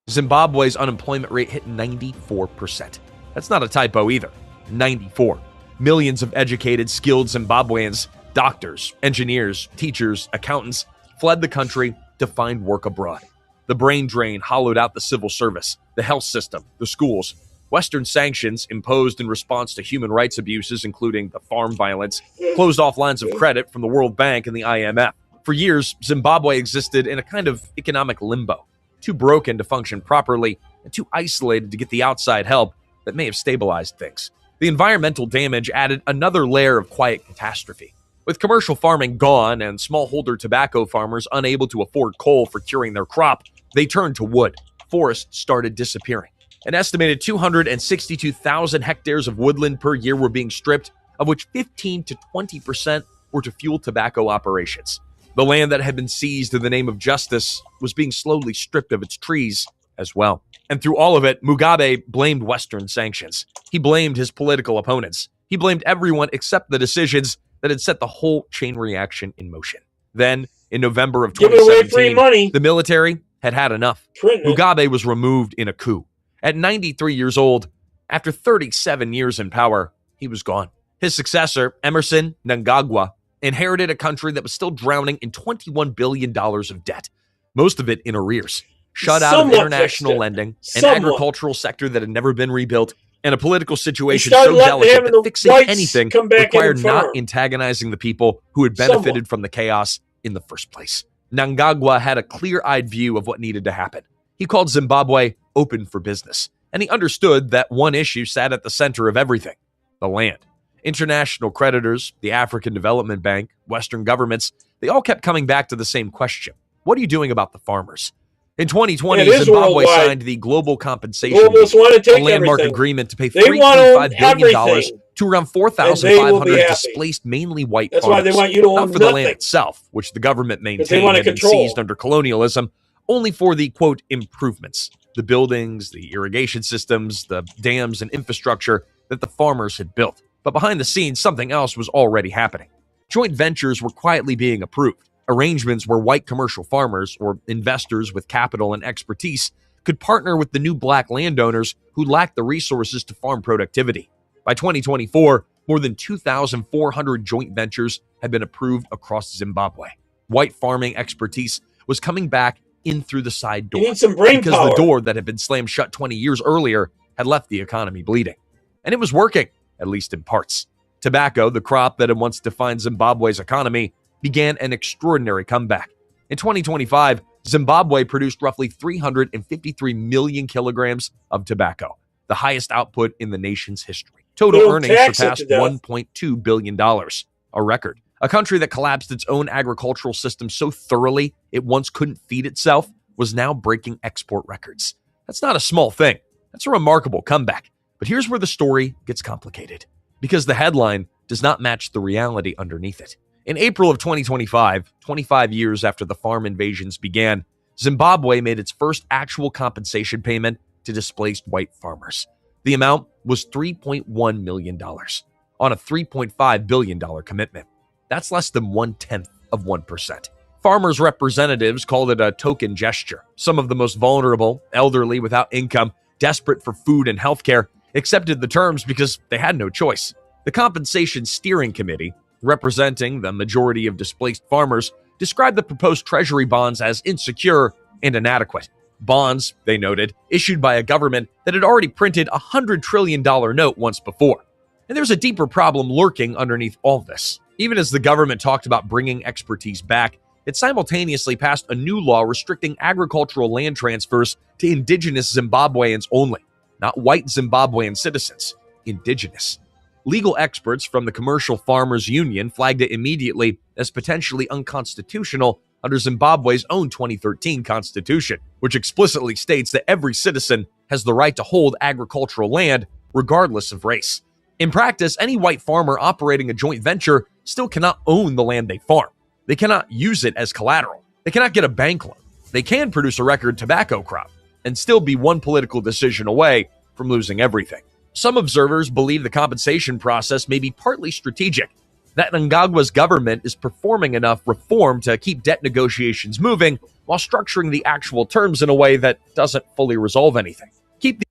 Zimbabwe's unemployment rate hit 94%. That's not a typo either. 94. Millions of educated, skilled Zimbabweans, doctors, engineers, teachers, accountants, fled the country to find work abroad. The brain drain hollowed out the civil service, the health system, the schools. Western sanctions imposed in response to human rights abuses, including the farm violence, closed off lines of credit from the World Bank and the IMF. For years, Zimbabwe existed in a kind of economic limbo. too broken to function properly, and too isolated to get the outside help that may have stabilized things. The environmental damage added another layer of quiet catastrophe. With commercial farming gone and smallholder tobacco farmers unable to afford coal for curing their crop, they turned to wood. Forests started disappearing. An estimated 262,000 hectares of woodland per year were being stripped, of which 15 to 20% were to fuel tobacco operations. The land that had been seized in the name of justice was being slowly stripped of its trees as well. And through all of it, Mugabe blamed Western sanctions. He blamed his political opponents. He blamed everyone except the decisions that had set the whole chain reaction in motion. Then, in November of 2017, the military had had enough. Mugabe was removed in a coup. At 93 years old, after 37 years in power, he was gone. His successor, Emerson Mnangagwa, inherited a country that was still drowning in $21 billion of debt, most of it in arrears, shut out of international lending, an agricultural sector that had never been rebuilt, and a political situation so delicate that fixing anything required not antagonizing the people who had benefited from the chaos in the first place. Mnangagwa had a clear-eyed view of what needed to happen. He called Zimbabwe open for business, and he understood that one issue sat at the center of everything: the land. International creditors, the African Development Bank, Western governments, they all kept coming back to the same question: what are you doing about the farmers? In 2020, Zimbabwe signed the Global Compensation Deal, a landmark agreement to pay $3.5 billion to around 4,500 displaced, mainly white farmers. Not for the land itself, which the government maintained had been seized under colonialism, only for the, quote, improvements, the buildings, the irrigation systems, the dams and infrastructure that the farmers had built. But behind the scenes, something else was already happening. Joint ventures were quietly being approved. Arrangements where white commercial farmers or investors with capital and expertise could partner with the new black landowners who lacked the resources to farm productivity. By 2024, more than 2,400 joint ventures had been approved across Zimbabwe. White farming expertise was coming back in through the side door because the door that had been slammed shut 20 years earlier had left the economy bleeding. And it was working, at least in parts. Tobacco, the crop that had once defined Zimbabwe's economy, began an extraordinary comeback. In 2025, Zimbabwe produced roughly 353 million kilograms of tobacco, the highest output in the nation's history. Total earnings surpassed $1.2 billion, a record. A country that collapsed its own agricultural system so thoroughly it once couldn't feed itself was now breaking export records. That's not a small thing. That's a remarkable comeback. But here's where the story gets complicated, because the headline does not match the reality underneath it. In April of 2025, 25 years after the farm invasions began, Zimbabwe made its first actual compensation payment to displaced white farmers. The amount was $3.1 million on a $3.5 billion commitment. That's less than 1/10 of 1%. Farmers' representatives called it a token gesture. Some of the most vulnerable, elderly, without income, desperate for food and healthcare, accepted the terms because they had no choice. The Compensation Steering Committee, representing the majority of displaced farmers, described the proposed treasury bonds as insecure and inadequate. Bonds, they noted, issued by a government that had already printed a $100 trillion note once before. And there's a deeper problem lurking underneath all this. Even as the government talked about bringing expertise back, it simultaneously passed a new law restricting agricultural land transfers to indigenous Zimbabweans only, not white Zimbabwean citizens, indigenous. Legal experts from the Commercial Farmers Union flagged it immediately as potentially unconstitutional under Zimbabwe's own 2013 constitution, which explicitly states that every citizen has the right to hold agricultural land regardless of race. In practice, any white farmer operating a joint venture still cannot own the land they farm. They cannot use it as collateral. They cannot get a bank loan. They can produce a record tobacco crop and still be one political decision away from losing everything. Some observers believe the compensation process may be partly strategic, that Mnangagwa's government is performing enough reform to keep debt negotiations moving while structuring the actual terms in a way that doesn't fully resolve anything.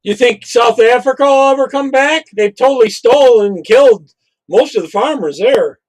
You think South Africa will ever come back? They totally stole and killed most of the farmers there,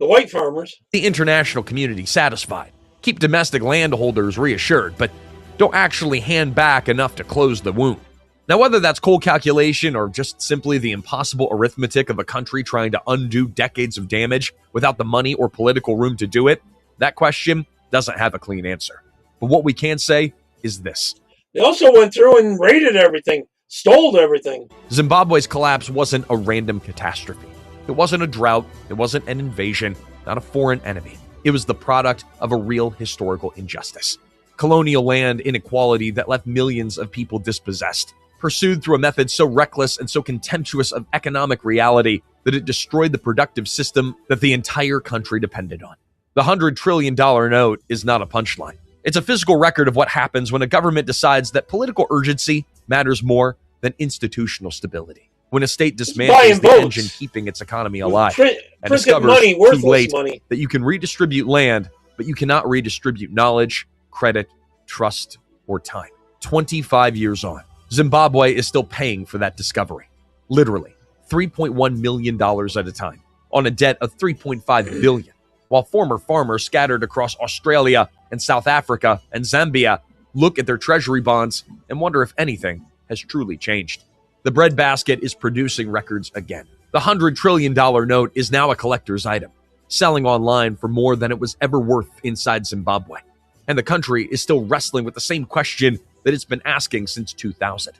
the white farmers. The international community satisfied. Keep domestic landholders reassured, but don't actually hand back enough to close the wound. Now, whether that's cold calculation or just simply the impossible arithmetic of a country trying to undo decades of damage without the money or political room to do it, that question doesn't have a clean answer. But what we can say is this. They also went through and raided everything, stole everything. Zimbabwe's collapse wasn't a random catastrophe. It wasn't a drought. It wasn't an invasion, not a foreign enemy. It was the product of a real historical injustice. Colonial land inequality that left millions of people dispossessed, pursued through a method so reckless and so contemptuous of economic reality that it destroyed the productive system that the entire country depended on. The $100 trillion note is not a punchline. It's a physical record of what happens when a government decides that political urgency matters more than institutional stability. When a state dismantles the engine keeping its economy alive and discovers too late that you can redistribute land, but you cannot redistribute knowledge, credit, trust, or time. 25 years on, Zimbabwe is still paying for that discovery. Literally, $3.1 million at a time, on a debt of $3.5 billion, while former farmers scattered across Australia and South Africa and Zambia look at their treasury bonds and wonder if anything has truly changed. The breadbasket is producing records again. The $100 trillion note is now a collector's item, selling online for more than it was ever worth inside Zimbabwe. And the country is still wrestling with the same question that it's been asking since 2000.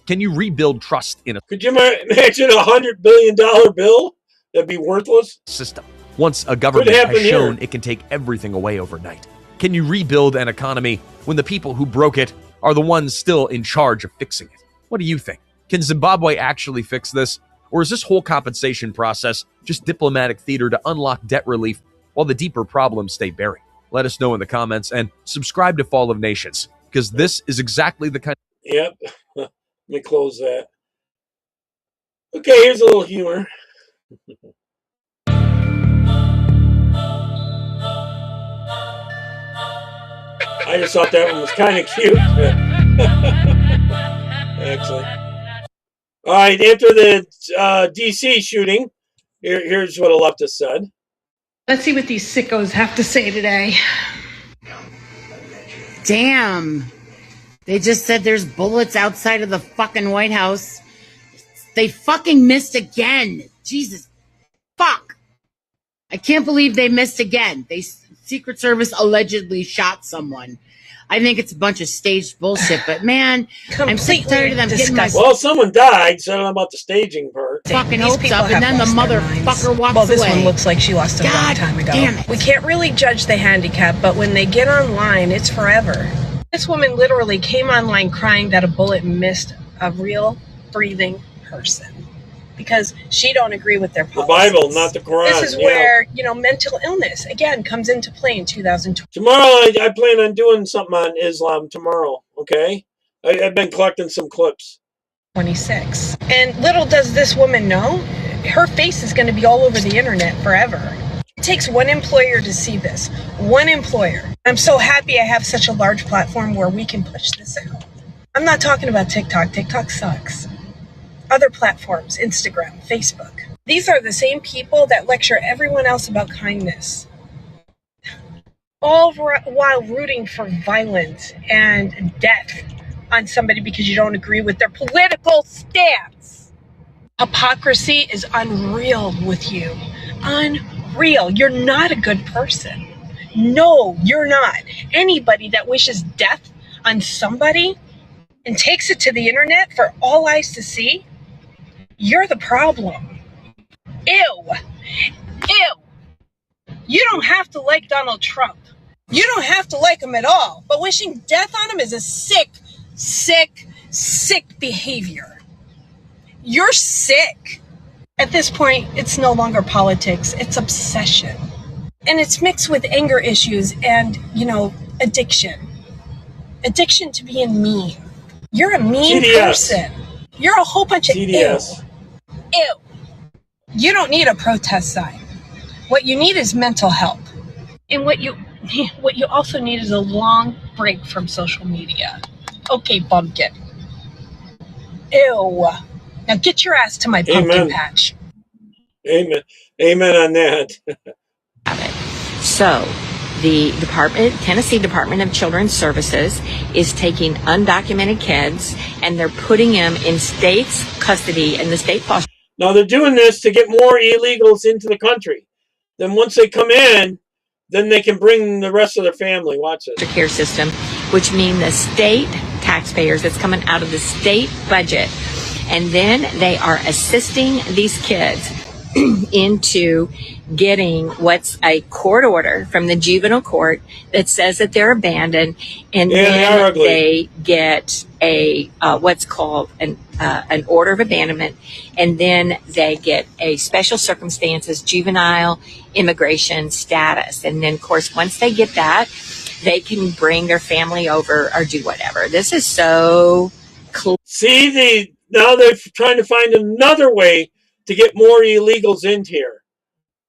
Can you rebuild trust in a... Could you imagine a $100 billion bill? That'd be worthless. ...system. Once a government has shown it can take everything away overnight. Can you rebuild an economy when the people who broke it are the ones still in charge of fixing it? What do you think? Can Zimbabwe actually fix this? Or is this whole compensation process just diplomatic theater to unlock debt relief while the deeper problems stay buried? Let us know in the comments and subscribe to Fall of Nations, because this is exactly the kind... Yep. Let me close that. Okay, here's a little humor. I just thought that one was kind of cute. Excellent. All right, after the D.C. shooting, here's what a leftist said. Let's see what these sickos have to say today. Damn. They just said there's bullets outside of the fucking White House. They fucking missed again. Jesus. Fuck. I can't believe they missed again. Secret Service allegedly shot someone. I think it's a bunch of staged bullshit, but man, I'm sick and tired of them getting my... Well, someone died, so I don't know about the staging part. Fucking hopes up, and then the motherfucker walks away. Well, this one looks like she lost it a long time ago. Damn it. We can't really judge the handicap, but when they get online, it's forever. This woman literally came online crying that a bullet missed a real, breathing person. Because she don't agree with their policies. The Bible, not the Quran. This is where, mental illness, again, comes into play in 2020. Tomorrow, I plan on doing something on Islam tomorrow, okay? I've been collecting some clips. 26. And little does this woman know, her face is going to be all over the internet forever. It takes one employer to see this. One employer. I'm so happy I have such a large platform where we can push this out. I'm not talking about TikTok. TikTok sucks. Other platforms, Instagram, Facebook. These are the same people that lecture everyone else about kindness. All while rooting for violence and death on somebody because you don't agree with their political stance. Hypocrisy is unreal with you. Unreal. You're not a good person. No, you're not. Anybody that wishes death on somebody and takes it to the internet for all eyes to see, you're the problem. Ew. Ew. You don't have to like Donald Trump. You don't have to like him at all. But wishing death on him is a sick, sick, sick behavior. You're sick. At this point, it's no longer politics. It's obsession. And it's mixed with anger issues and, addiction. Addiction to being mean. You're a mean person. You're a whole bunch of ew. Ew. You don't need a protest sign. What you need is mental help. And what you also need is a long break from social media. Okay, bumpkin. Ew. Now get your ass to my pumpkin patch. Amen. Amen on that. So, the Tennessee Department of Children's Services is taking undocumented kids and they're putting them in state's custody and the state foster. Now they're doing this to get more illegals into the country. Then once they come in, then they can bring the rest of their family. Watch it. Care system which mean the state taxpayers, that's coming out of the state budget. And then they are assisting these kids into getting what's a court order from the juvenile court that says that they're abandoned, and then they get a what's called an order of abandonment, and then they get a special circumstances juvenile immigration status, and then of course once they get that, they can bring their family over or do whatever. This is so cool. See, now they're trying to find another way to get more illegals in here.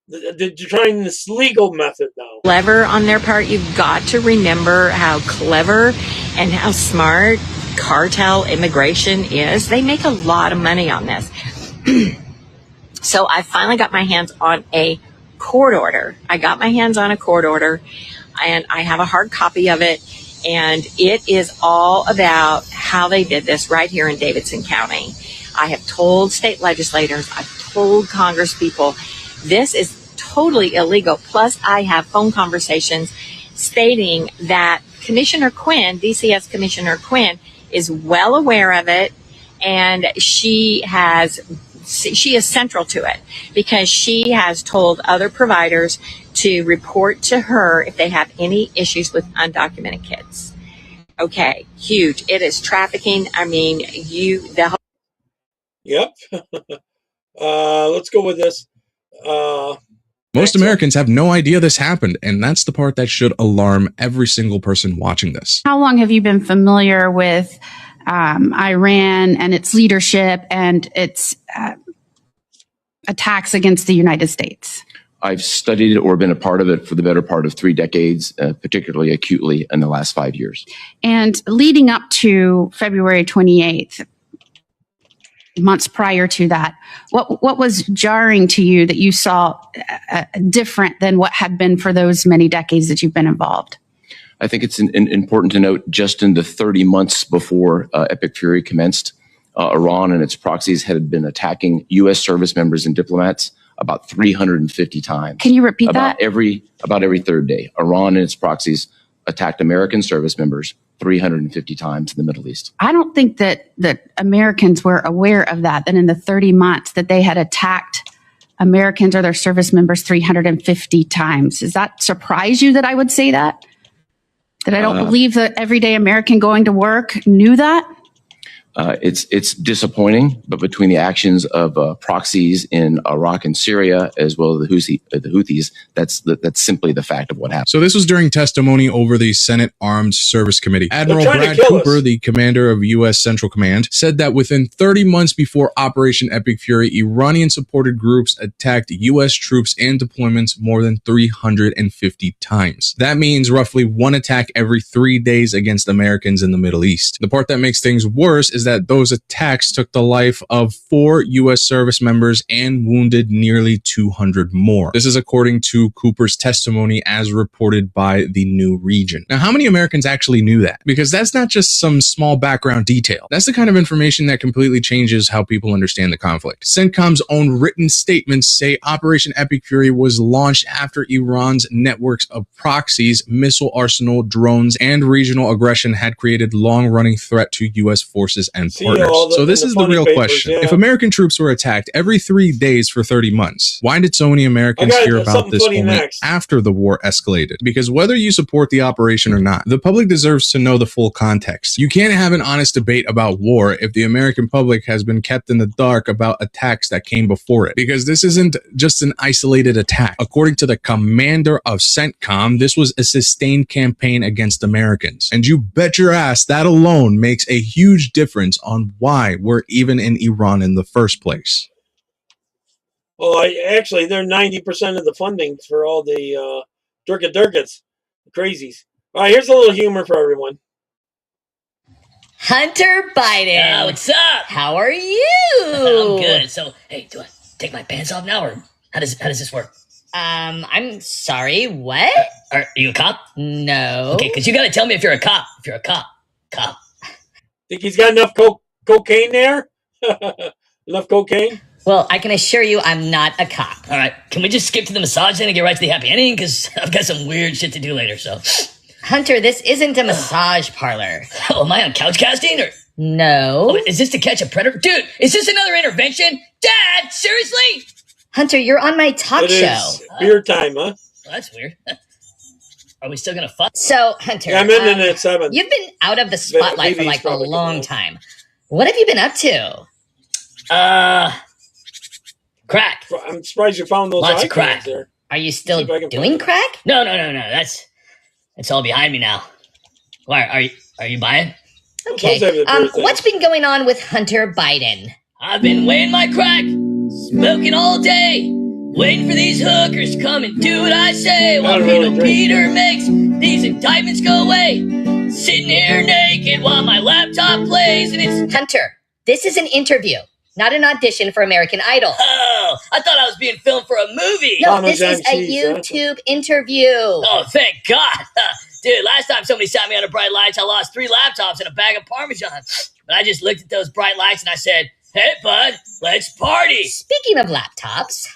They're trying this legal method now. Clever on their part. You've got to remember how clever and how smart cartel immigration is. They make a lot of money on this. So I finally got my hands on a court order. I got my hands on a court order, and I have a hard copy of it. And it is all about how they did this right here in Davidson County. I have told state legislators, I've told Congress people, this is totally illegal. Plus, I have phone conversations stating that Commissioner Quinn, DCS Commissioner Quinn, is well aware of it, and she is central to it because she has told other providers to report to her if they have any issues with undocumented kids. Okay, huge. It is trafficking. I mean, Yep. Let's go with this. Most Americans have no idea this happened, and that's the part that should alarm every single person watching this. How long have you been familiar with Iran and its leadership and its attacks against the United States? I've studied it or been a part of it for the better part of 3 decades, particularly acutely in the last 5 years. And leading up to February 28th, months prior to that, what was jarring to you that you saw different than what had been for those many decades that you've been involved? I think it's important to note just in the 30 months before Epic Fury commenced, Iran and its proxies had been attacking U.S. service members and diplomats about 350 times. Can you repeat that? About every third day. Iran and its proxies attacked American service members 350 times in the Middle East. I don't think that Americans were aware of that in the 30 months that they had attacked Americans or their service members 350 times. Does that surprise you that I would say that? That I don't believe that everyday American going to work knew that? It's disappointing, but between the actions of proxies in Iraq and Syria, as well as the Houthis, that's simply the fact of what happened. So this was during testimony over the Senate Armed Service Committee. Admiral Brad Cooper, the commander of U.S. Central Command, said that within 30 months before Operation Epic Fury, Iranian-supported groups attacked U.S. troops and deployments more than 350 times. That means roughly one attack every 3 days against Americans in the Middle East. The part that makes things worse is that those attacks took the life of 4 U.S. service members and wounded nearly 200 more. This is according to Cooper's testimony as reported by the New Region. Now, how many Americans actually knew that? Because that's not just some small background detail. That's the kind of information that completely changes how people understand the conflict. CENTCOM's own written statements say Operation Epic Fury was launched after Iran's networks of proxies, missile arsenal, drones, and regional aggression had created long-running threat to U.S. forces and partners. So this is the real question. Yeah. If American troops were attacked every 3 days for 30 months, why did so many Americans hear about this only after the war escalated? Because whether you support the operation or not, the public deserves to know the full context. You can't have an honest debate about war if the American public has been kept in the dark about attacks that came before it. Because this isn't just an isolated attack. According to the commander of CENTCOM, this was a sustained campaign against Americans. And you bet your ass that alone makes a huge difference on why we're even in Iran in the first place. Well, actually, they're 90% of the funding for all the Durkats, the crazies. All right, here's a little humor for everyone. Hunter Biden. What's up? How are you? I'm good. So, hey, do I take my pants off now, or how does this work? I'm sorry, what? Are you a cop? No. Okay, because you got to tell me if you're a cop. If you're a cop. Think he's got enough cocaine there? Enough cocaine? Well, I can assure you I'm not a cop. All right. Can we just skip to the massage then and get right to the happy ending? Because I've got some weird shit to do later, so. Hunter, this isn't a massage parlor. Oh, am I on couch casting or? No. Oh, is this to catch a predator? Dude, is this another intervention? Dad, seriously? Hunter, you're on my talk It show. is beer time, huh? Well, that's weird. Are we still gonna fuck? So, Hunter, Yeah, I'm ending at 7. you've been out of the spotlight for like a long time. What have you been up to? Crack. I'm surprised you found those Lots of icons crack. there. Are you still See if I can doing find crack? No. That's all behind me now. Why are you buying? Okay. What's been going on with Hunter Biden? I've been weighing my crack, smoking all day, waiting for these hookers to come and do what I say. While Peter makes these indictments go away. Sitting here naked while my laptop plays, and it's Hunter. This is an interview, not an audition for American Idol. Oh, I thought I was being filmed for a movie. No, this is a YouTube interview. Oh, thank God. Dude, last time somebody sat me under bright lights, I lost 3 laptops and a bag of Parmesan. But I just looked at those bright lights and I said, hey, bud, let's party. Speaking of laptops,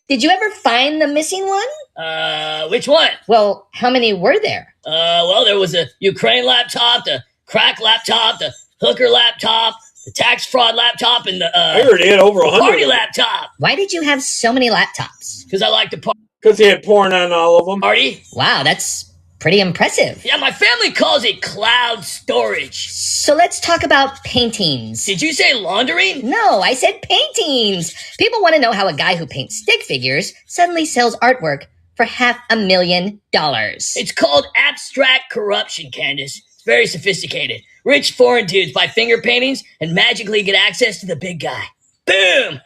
did you ever find the missing one? Which one? Well, how many were there? Well, there was a Ukraine laptop, the crack laptop, the hooker laptop, the tax fraud laptop, and the I heard he had over 100 party of them. laptop. Why did you have so many laptops? Because I like to party. Because he had porn on all of them. Party? Wow, that's pretty impressive. Yeah, my family calls it cloud storage. So let's talk about paintings. Did you say laundering? No, I said paintings. People want to know how a guy who paints stick figures suddenly sells artwork for $500,000. It's called abstract corruption, Candace. It's very sophisticated. Rich foreign dudes buy finger paintings and magically get access to the big guy. Boom!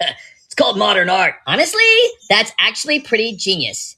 It's called modern art. Honestly, that's actually pretty genius.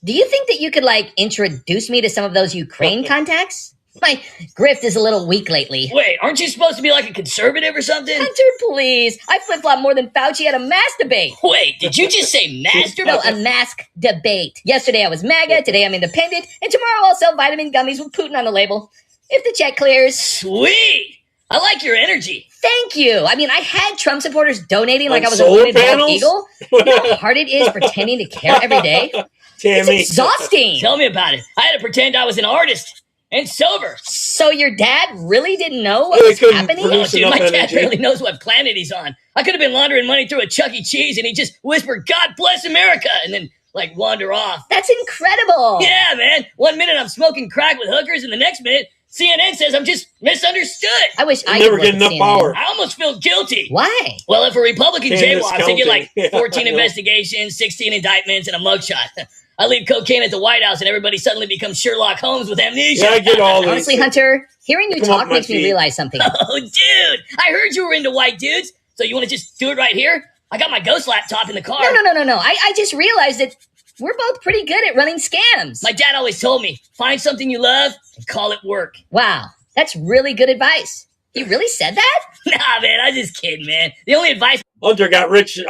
Do you think that you could, introduce me to some of those Ukraine contacts? My grift is a little weak lately. Wait, aren't you supposed to be like a conservative or something? Hunter, please. I flip-flop more than Fauci at a mask debate. Wait, did you just say master? No, a mask debate. Yesterday I was MAGA, today I'm independent, and tomorrow I'll sell vitamin gummies with Putin on the label. If the check clears. Sweet! I like your energy. Thank you. I mean, I had Trump supporters donating like I was a solar wounded bald panels? eagle. You know how hard it is pretending to care every day? Tammy. It's exhausting. Tell me about it. I had to pretend I was an artist and sober. So your dad really didn't know what Yeah, was couldn't happening? produce Dude, enough my dad energy. barely knows what planet he's on. I could have been laundering money through a Chuck E. Cheese and he just whispered, God bless America, and then wander off. That's incredible. Yeah, man. 1 minute I'm smoking crack with hookers, and the next minute CNN says I'm just misunderstood. I wish I never could get work at enough CNN. power. I almost feel guilty. Why? Well, if a Republican Candace jaywalks, they get counting. Yeah, 14 I know. investigations, 16 indictments, and a mugshot. I leave cocaine at the White House, and everybody suddenly becomes Sherlock Holmes with amnesia. Yeah, I get all these. Honestly, Hunter, hearing you Come up talk my makes me feet. realize something. Oh, dude, I heard you were into white dudes. So you want to just do it right here? I got my ghost laptop in the car. No. I just realized that we're both pretty good at running scams. My dad always told me, find something you love and call it work. Wow, that's really good advice. He really said that? Nah, man, I'm just kidding, man. The only advice Hunter got rich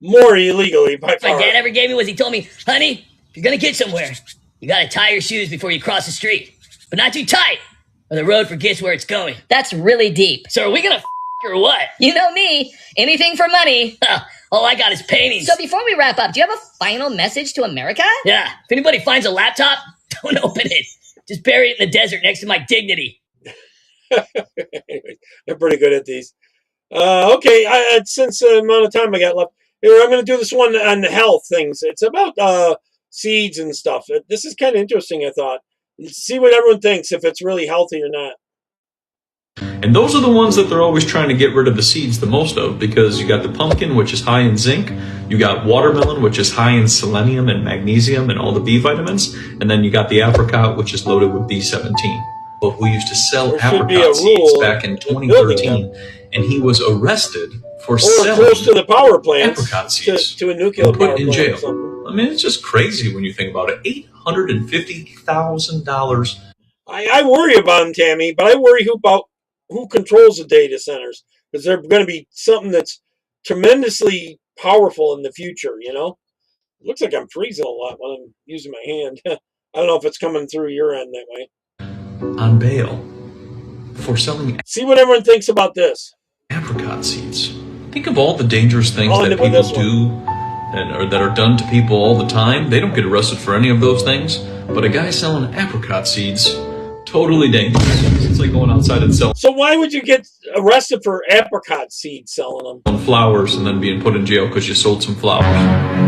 more illegally by my far. dad ever gave me was he told me, honey, if you're going to get somewhere, you got to tie your shoes before you cross the street. But not too tight, or the road forgets where it's going. That's really deep. So are we going to or what? You know me, anything for money. All I got is paintings. So before we wrap up, do you have a final message to America? Yeah, if anybody finds a laptop, don't open it. Just bury it in the desert next to my dignity. Anyways, they're pretty good at these. Okay, since the amount of time I got left, here I'm going to do this one on health things. It's about seeds and stuff. This is kind of interesting, I thought. See what everyone thinks, if it's really healthy or not. And those are the ones that they're always trying to get rid of the seeds the most of, because you got the pumpkin, which is high in zinc, you got watermelon, which is high in selenium and magnesium and all the B vitamins, and then you got the apricot, which is loaded with B17. But we used to sell apricot seeds back in 2013, and he was arrested for selling close to the power plants apricot seeds to a nuclear and power put in plant jail. or something. I mean, it's just crazy when you think about it. $850,000. I worry about them, Tammy, but I worry about who controls the data centers, because they're going to be something that's tremendously powerful in the future, you know? It looks like I'm freezing a lot when I'm using my hand. I don't know if it's coming through your end that way. On bail for selling. See what everyone thinks about this. Apricot seeds. Think of all the dangerous things I'll that end it with people this one. do or that are done to people all the time. They don't get arrested for any of those things. But a guy selling apricot seeds, totally dangerous. It's like going outside and selling. So why would you get arrested for apricot seeds selling them? Flowers and then being put in jail because you sold some flowers.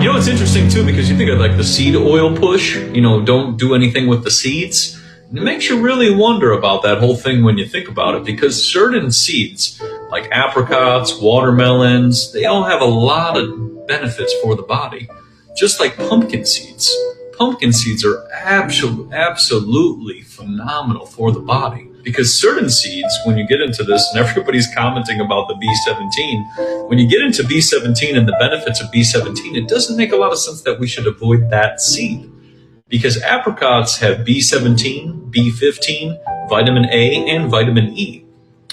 You know, it's interesting too, because you think of like the seed oil push, you know, don't do anything with the seeds. And it makes you really wonder about that whole thing when you think about it, because certain seeds like apricots, watermelons, they all have a lot of benefits for the body, just like pumpkin seeds. Pumpkin seeds are absolutely phenomenal for the body, because certain seeds, when you get into this, and everybody's commenting about the B17, when you get into B17 and the benefits of B17, it doesn't make a lot of sense that we should avoid that seed, because apricots have B17, B15, vitamin A, and vitamin E.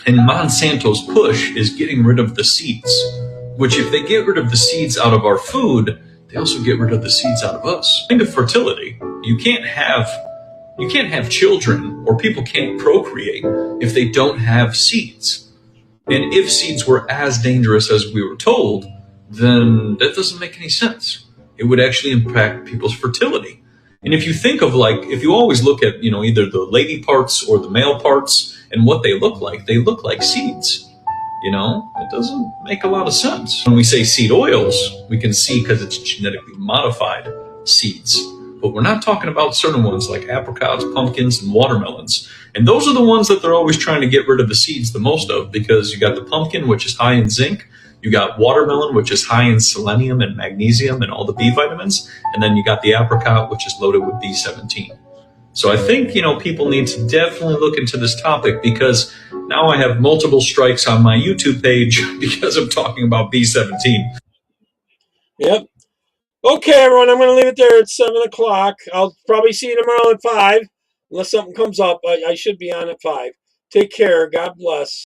And Monsanto's push is getting rid of the seeds, which if they get rid of the seeds out of our food, they also get rid of the seeds out of us. Think of fertility. You can't have children, or people can't procreate if they don't have seeds. And if seeds were as dangerous as we were told, then that doesn't make any sense. It would actually impact people's fertility. And if you think of like, if you always look at, you know, either the lady parts or the male parts and what they look like seeds. You know, it doesn't make a lot of sense. When we say seed oils, we can see because it's genetically modified seeds. But we're not talking about certain ones like apricots, pumpkins, and watermelons. And those are the ones that they're always trying to get rid of the seeds the most of, because you got the pumpkin, which is high in zinc. You got watermelon, which is high in selenium and magnesium and all the B vitamins. And then you got the apricot, which is loaded with B17. So I think, you know, people need to definitely look into this topic, because now I have multiple strikes on my YouTube page because I'm talking about B17. Yep. Okay, everyone, I'm going to leave it there at 7 o'clock. I'll probably see you tomorrow at 5, unless something comes up. I should be on at 5. Take care. God bless.